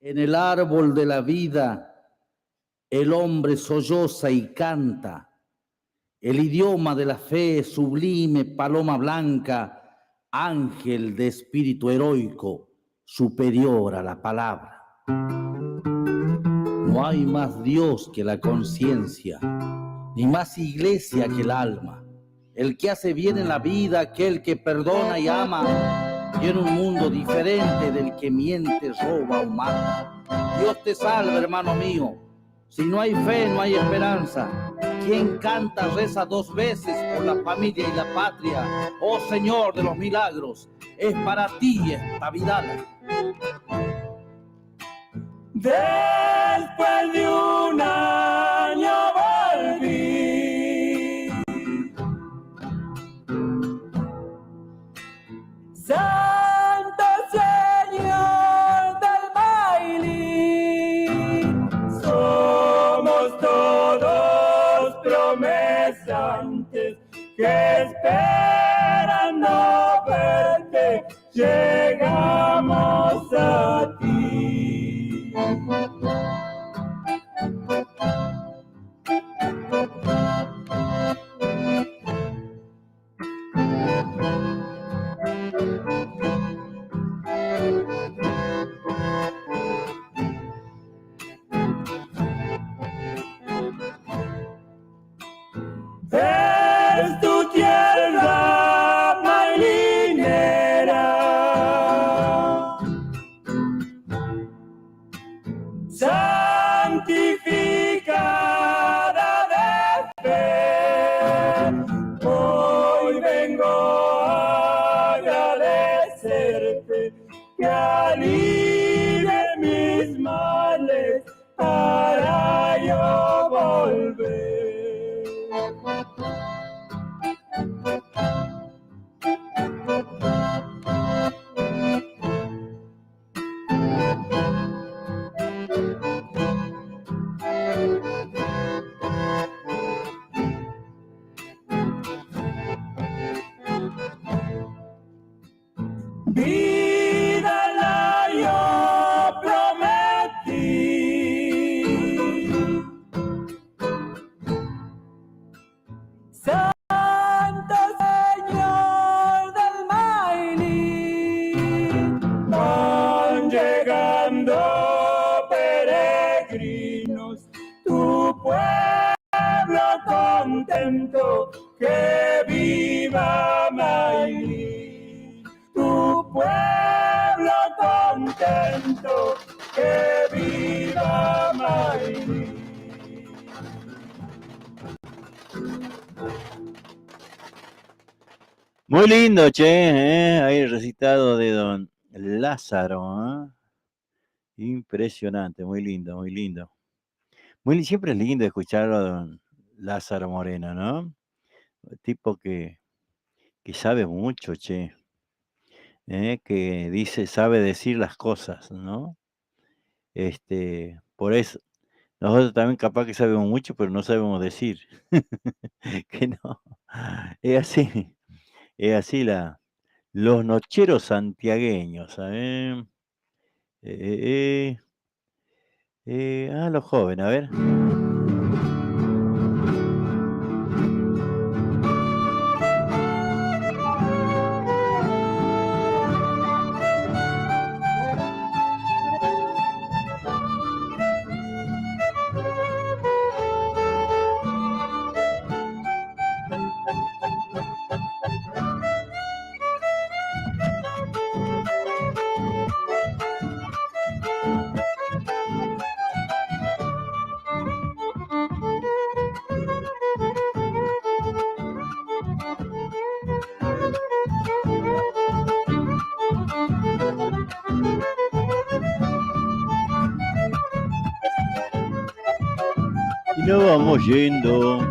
En el árbol de la vida, el hombre solloza y canta. El idioma de la fe, sublime paloma blanca, ángel de espíritu heroico, superior a la palabra. No hay más Dios que la conciencia, ni más iglesia que el alma. El que hace bien en la vida, aquel que perdona y ama, y en un mundo diferente del que miente, roba o mata. Dios te salve, hermano mío. Si no hay fe, no hay esperanza. Quien canta, reza 2 veces por la familia y la patria. Oh Señor de los milagros, es para ti esta vidala. Después de un año volví. Santo Señor del Mailí, somos todos interesantes que esperando verte llegamos a ti. Es tu tierra mailinera, santificada de fe. Hoy vengo a agradecerte que alivie mis males para yo volver. Vida la yo prometí, Santo Señor del Mailí, van llegando peregrinos, tu pueblo contento, que viva Mailí. Tu pueblo contento, que viva Mailí. Muy lindo, che, ahí el recitado de don Lázaro, ¿eh? Impresionante, muy lindo, muy lindo. Siempre es lindo escucharlo a don Lázaro Moreno, ¿no? Tipo que sabe mucho, che. Que dice, sabe decir las cosas, ¿no? Por eso, nosotros también capaz que sabemos mucho, pero no sabemos decir. Que no. Es así los nocheros santiagueños, ¿sabes? Los jóvenes, a ver. Y nos vamos yendo.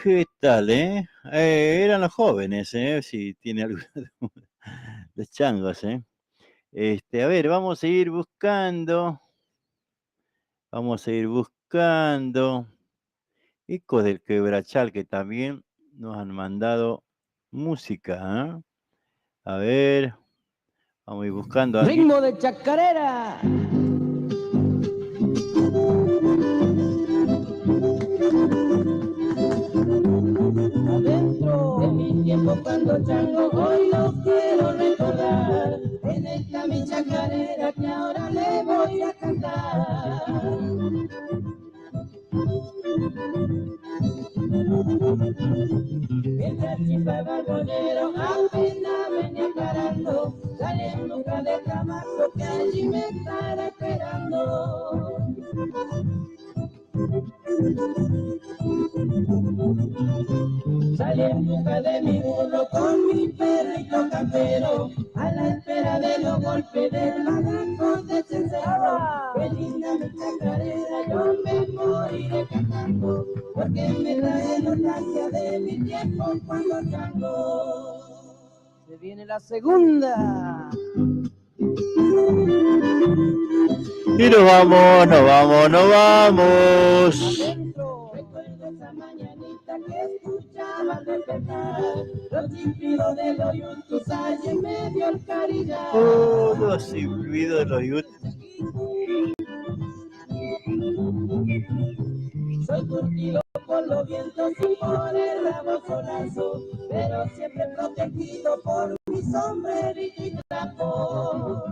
¿Qué tal, eran los jóvenes, si tiene alguna de changos, A ver, vamos a seguir buscando. Vamos a seguir buscando. Ecos del Quebrachal, que también nos han mandado música. ¿Eh? A ver, vamos a ir buscando aquí. Ritmo de chacarera. Adentro de mi tiempo cuando chango, hoy los quiero recordar. En esta mi chacarera que ahora le voy a cantar. Mientras chiflaba el bolero, apenas venía parando, salí en busca del chamaco que allí me estará esperando. Salí en busca de mi burro con mi perrito campero, a la espera de los golpes del barranco de Cencerro. Qué linda mi chacarera, yo me moriré cantando, porque me trae nostalgia de mi tiempo cuando chango. Se viene la segunda. Y nos vamos, nos vamos, nos vamos. Recuerdo esa mañanita que escuchaba al despertar los chiflidos de los yutos allí en medio del carillar. Oh, los chiflidos de los yutos. Soy curtido por los vientos y por el rabo solazo, pero siempre protegido por mi sombrerito y trapo.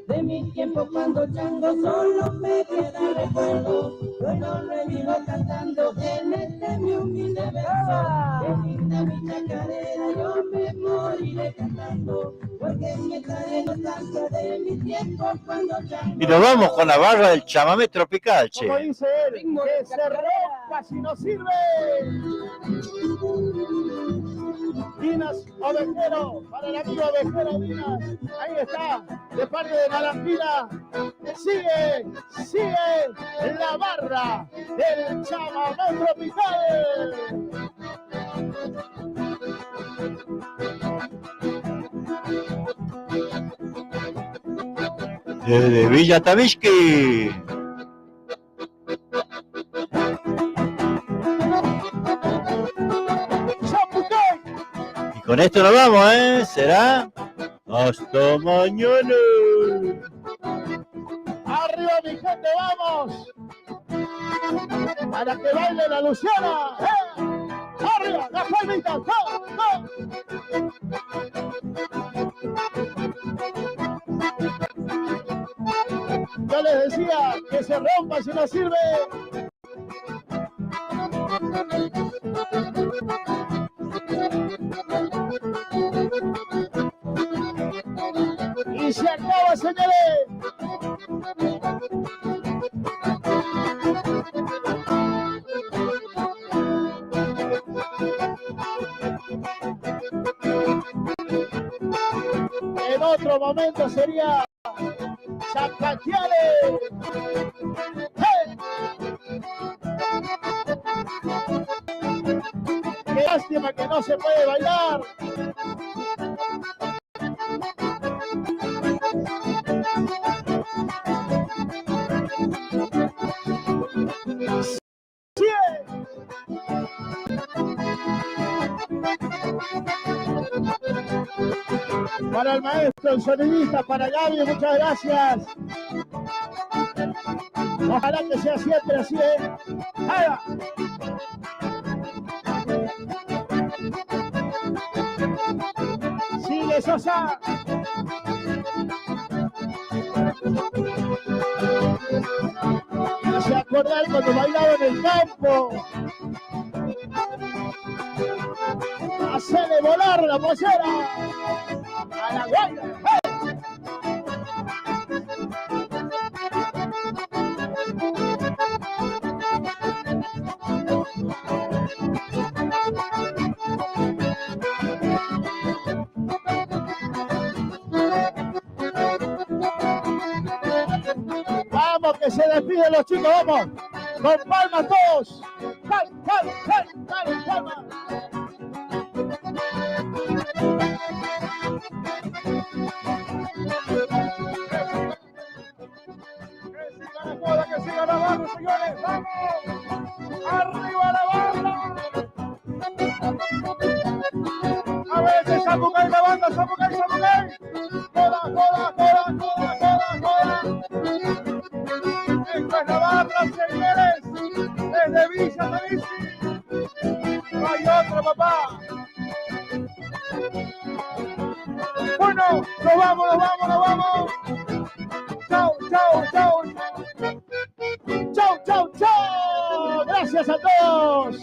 De mi tiempo cuando chango solo me queda recuerdo, yo lo revivo cantando en este mi humilde verso. Qué linda mi chacarera, yo me moriré cantando, porque me trae nostalgia de mi tiempo cuando chango. Y nos vamos con la barra del chamamé tropical, che. Como dice él, que se ronca si no sirve. Dinas Ovejero, para el amigo Ovejero Dinas, ahí está, de parte de Malampina, sigue la barra del chamamé tropical. Desde Villa Tavisky. Y con esto nos vamos, ¿eh? Será hasta mañana. Arriba mi gente, vamos. Para que baile la Luciana. Arriba, las palmitas. Yo les decía que se rompa si no sirve. Y se acaba, señores. En otro momento sería Zapateales. ¡Hey! Qué lástima que no se puede bailar. Para el maestro, el sonidista, para Gaby, muchas gracias. Ojalá que sea siempre así, ¿eh? ¡Haga! Sigue Sosa. ¿Se acuerdan cuando bailaba en el campo? Hacele volar la pollera a la guaira. Vamos, que se despiden los chicos, vamos. Con palmas todos. Palmas. campeones, vamos. Arriba la banda. A veces Zapucay la banda, Zapucay. Coda. Esto es la barra, señores. Desde Villa Tavisci. No hay otro, papá. Bueno, nos vamos. Chau. Gracias a todos.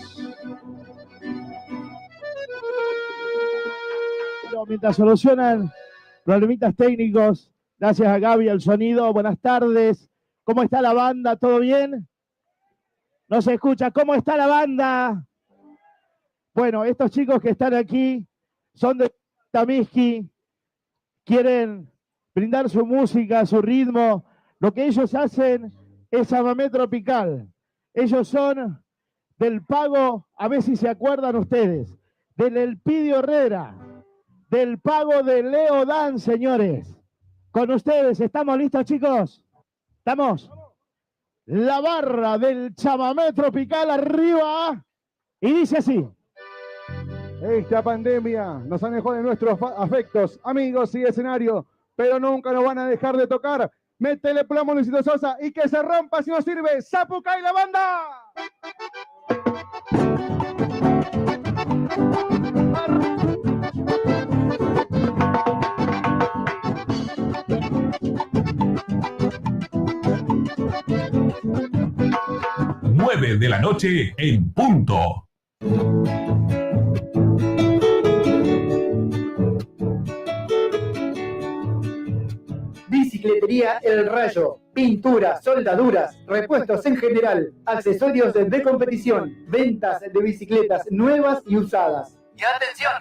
Mientras solucionan problemitas técnicos, gracias a Gaby, al sonido. Buenas tardes. ¿Cómo está la banda? ¿Todo bien? No se escucha. ¿Cómo está la banda? Bueno, estos chicos que están aquí son de Atamisqui, quieren brindar su música, su ritmo. Lo que ellos hacen es chamamé tropical. Ellos son del Pago, a ver si se acuerdan ustedes, del Elpidio Herrera, del Pago de Leo Dan, señores. Con ustedes, ¿estamos listos, chicos? ¿Estamos? La barra del chamamé tropical arriba. Y dice así. Esta pandemia nos alejó de nuestros afectos, amigos y escenario, pero nunca nos van a dejar de tocar. Métele plomo, Luisito Sosa, y que se rompa si no sirve. ¡Zapucay la banda! 9 de la noche en punto. Bicicletería El Rayo, pintura, soldaduras, repuestos en general, accesorios de competición, ventas de bicicletas nuevas y usadas. Y atención,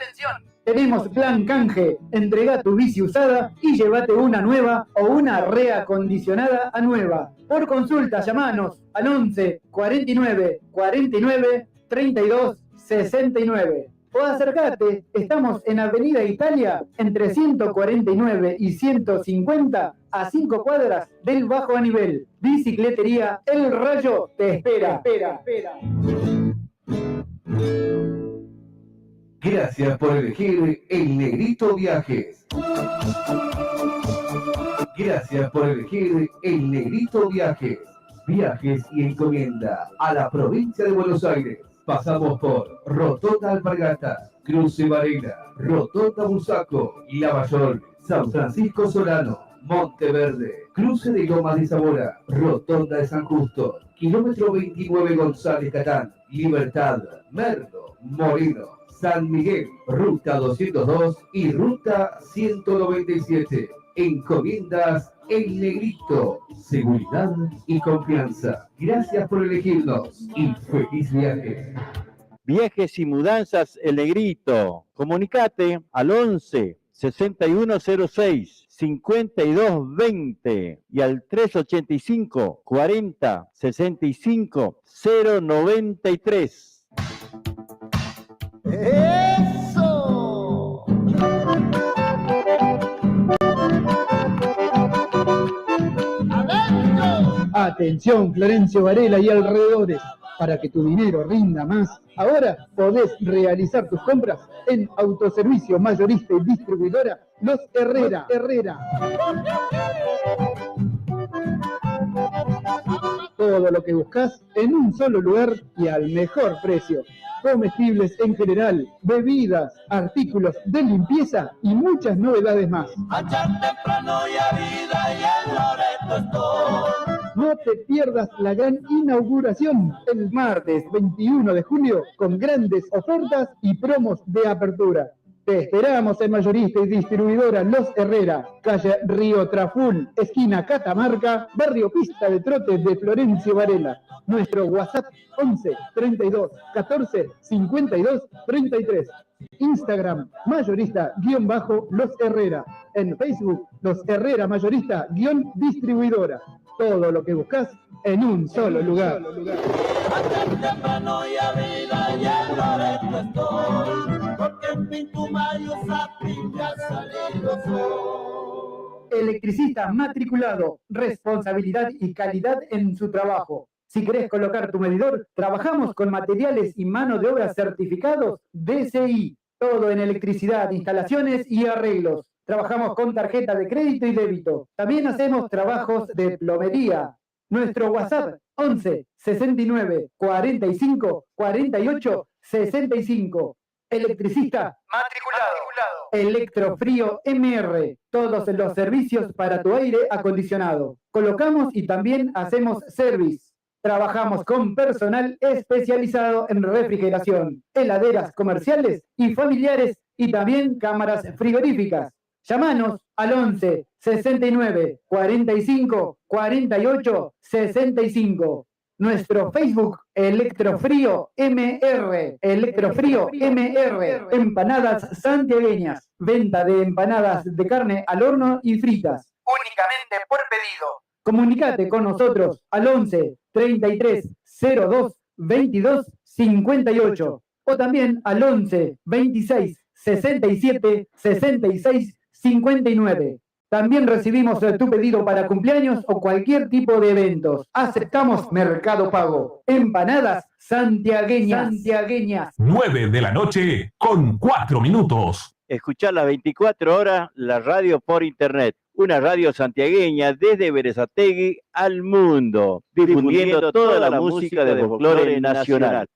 Tenemos plan canje, entrega tu bici usada y llévate una nueva o una reacondicionada a nueva. Por consulta, llamanos al 11 49 49 32 69. O acercate, estamos en Avenida Italia, entre 149 y 150, a 5 cuadras del Bajo a Nivel. Bicicletería El Rayo te espera. Gracias por elegir El Negrito Viajes. Gracias por elegir El Negrito Viajes. Viajes y encomienda a la provincia de Buenos Aires. Pasamos por Rotonda Alpargatas, Cruce Varela, Rotonda Bursaco, Lavallol, San Francisco Solano, Monteverde, Cruce de Lomas de Zamora, Rotonda de San Justo, kilómetro 29 González Catán, Libertad, Merlo, Moreno, San Miguel, Ruta 202 y Ruta 197. Encomiendas El Negrito, seguridad y confianza. Gracias por elegirnos y feliz viaje. Viajes y mudanzas El Negrito. Comunicate al 11 6106 5220 y al 385 40 65 093. ¡Eso! Atención, Florencio Varela y alrededores. Para que tu dinero rinda más, ahora podés realizar tus compras en Autoservicio Mayorista y Distribuidora Los Herrera. Todo lo que buscas en un solo lugar y al mejor precio. Comestibles en general, bebidas, artículos de limpieza y muchas novedades más. No te pierdas la gran inauguración el martes 21 de junio con grandes ofertas y promos de apertura. Te esperamos en Mayorista y Distribuidora Los Herrera, calle Río Traful, esquina Catamarca, barrio Pista de Trote de Florencio Varela. Nuestro WhatsApp 11 32 14 52 33. Instagram Mayorista-Los Herrera. En Facebook Los Herrera Mayorista-Distribuidora. Todo lo que buscas en un solo lugar. Electricista matriculado, responsabilidad y calidad en su trabajo. Si querés colocar tu medidor, trabajamos con materiales y mano de obra certificados DCI. Todo en electricidad, instalaciones y arreglos. Trabajamos con tarjeta de crédito y débito. También hacemos trabajos de plomería. Nuestro WhatsApp 11 69 45 48 65. Electricista matriculado. Electrofrío MR. Todos los servicios para tu aire acondicionado. Colocamos y también hacemos service. Trabajamos con personal especializado en refrigeración, heladeras comerciales y familiares y también cámaras frigoríficas. Llámanos al 11 69 45 48 65. Nuestro Facebook, Electrofrío MR. Electrofrío MR. Empanadas santiagueñas. Venta de empanadas de carne al horno y fritas. Únicamente por pedido. Comunicate con nosotros al 11 33 02 22 58 o también al 11 26 67 66 59. También recibimos tu pedido para cumpleaños o cualquier tipo de eventos. Aceptamos Mercado Pago. Empanadas santiagueñas. 9 de la noche con 4 minutos. Escuchar las 24 horas la radio por internet. Una radio santiagueña desde Berazategui al mundo, difundiendo toda la música de folclore nacional.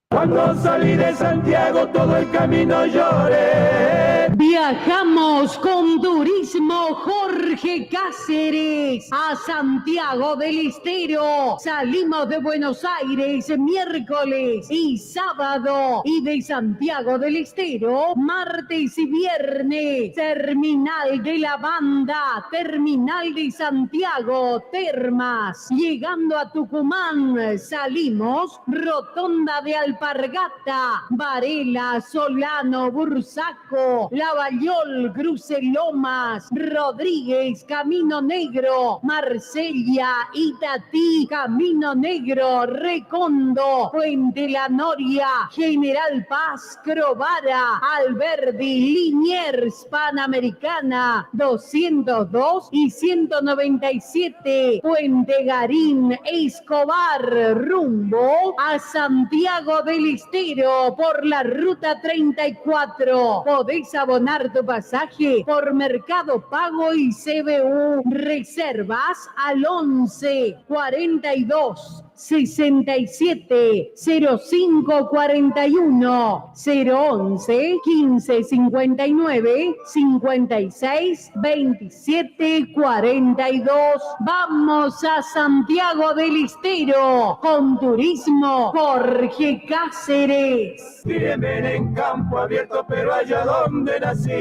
Cuando salí de Santiago todo el camino lloré. Viajamos con Turismo Jorge Cáceres a Santiago del Estero. Salimos de Buenos Aires miércoles y sábado y de Santiago del Estero martes y viernes. Terminal de la Banda, Terminal de Santiago, Termas. Llegando a Tucumán salimos Rotonda de Alpargata, Varela, Solano, Bursaco, Lavallol, Cruce Lomas, Rodríguez, Camino Negro, Marsella, Itatí, Camino Negro, Recondo, Puente La Noria, General Paz, Crovara, Alberdi, Liniers, Panamericana, 202 y 197, Puente Garín, Escobar, rumbo a Santiago del Estero por la ruta 34. Podés abonar tu pasaje por Mercado Pago y CBU. Reservas al 11 42 67 05 41 011 15 59 56 27 42. Vamos a Santiago del Estero con Turismo Jorge Cáceres. Viven en campo abierto, pero allá donde nací.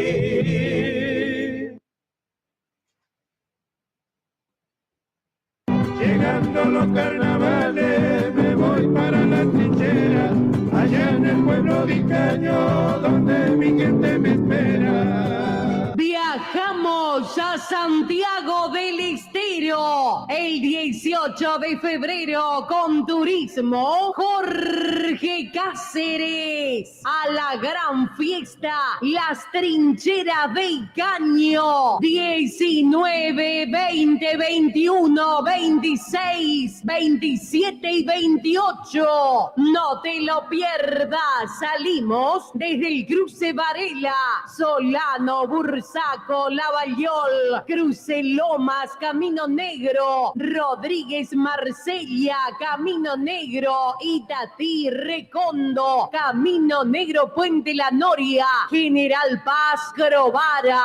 Llegando los carnavales, me voy para la trinchera, allá en el pueblo de Icaño, donde mi gente me espera. Viajamos a Santiago del Estero el 18 de febrero con Turismo Jorge Cáceres a la gran fiesta Las Trincheras de Icaño 19, 20, 21, 26, 27 y 28. No te lo pierdas. Salimos desde el cruce Varela, Solano, Bursaco, Lavallol, Cruce Lomas, Camino Negro, Rodríguez, Marsella, Camino Negro, Itatí, Recondo, Camino Negro, Puente La Noria, General Paz, Crovara,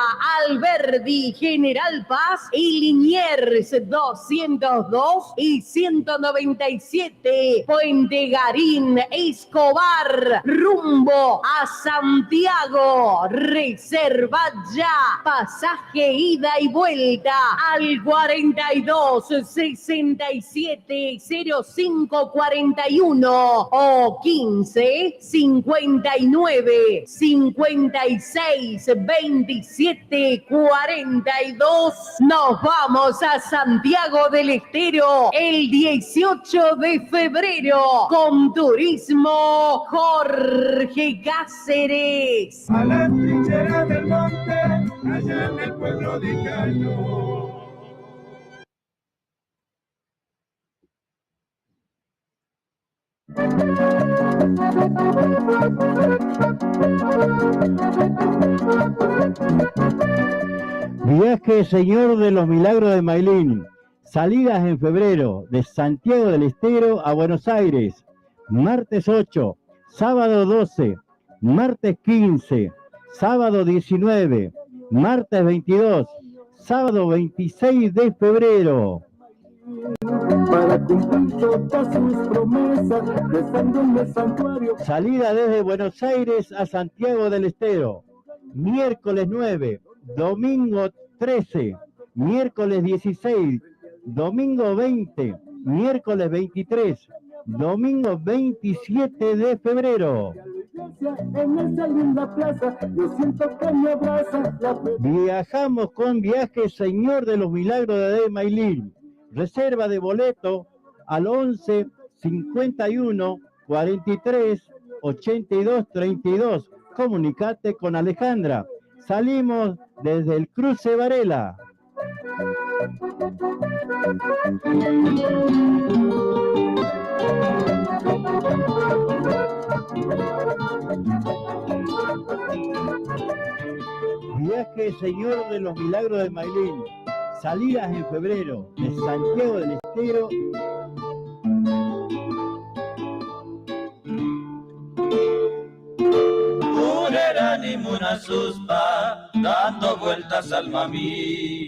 Alberdi, General Paz y Liniers, 202 y 197, Puente Garín, Escobar, rumbo a Santiago. Reserva ya pasaje ida y vuelta al 42 67 05 41 o 15 59 56 27 42. Nos vamos a Santiago del Estero el 18 de febrero con Turismo Jorge Cáceres. A la trinchera del monte, allá en el pueblo de Icaño. Viaje Señor de los Milagros de Mailín. Salidas en febrero de Santiago del Estero a Buenos Aires. Martes 8, sábado 12, martes 15, sábado 19, martes 22, sábado 26 de febrero. Para cumplir todas sus promesas, rezando en el santuario. Salida desde Buenos Aires a Santiago del Estero. Miércoles 9, domingo 13, miércoles 16, domingo 20, miércoles 23, domingo 27 de febrero. En esa linda plaza, yo siento que me abraza la... Viajamos con Viaje Señor de los Milagros de Mailín. Reserva de boleto al 11 51 43 82 32. Comunicate con Alejandra. Salimos desde el Cruce Varela. Viaje Señor de los Milagros de Mailín. Salidas en febrero de Santiago del Estero. Munera ni Munasuspa, dando vueltas alma mía.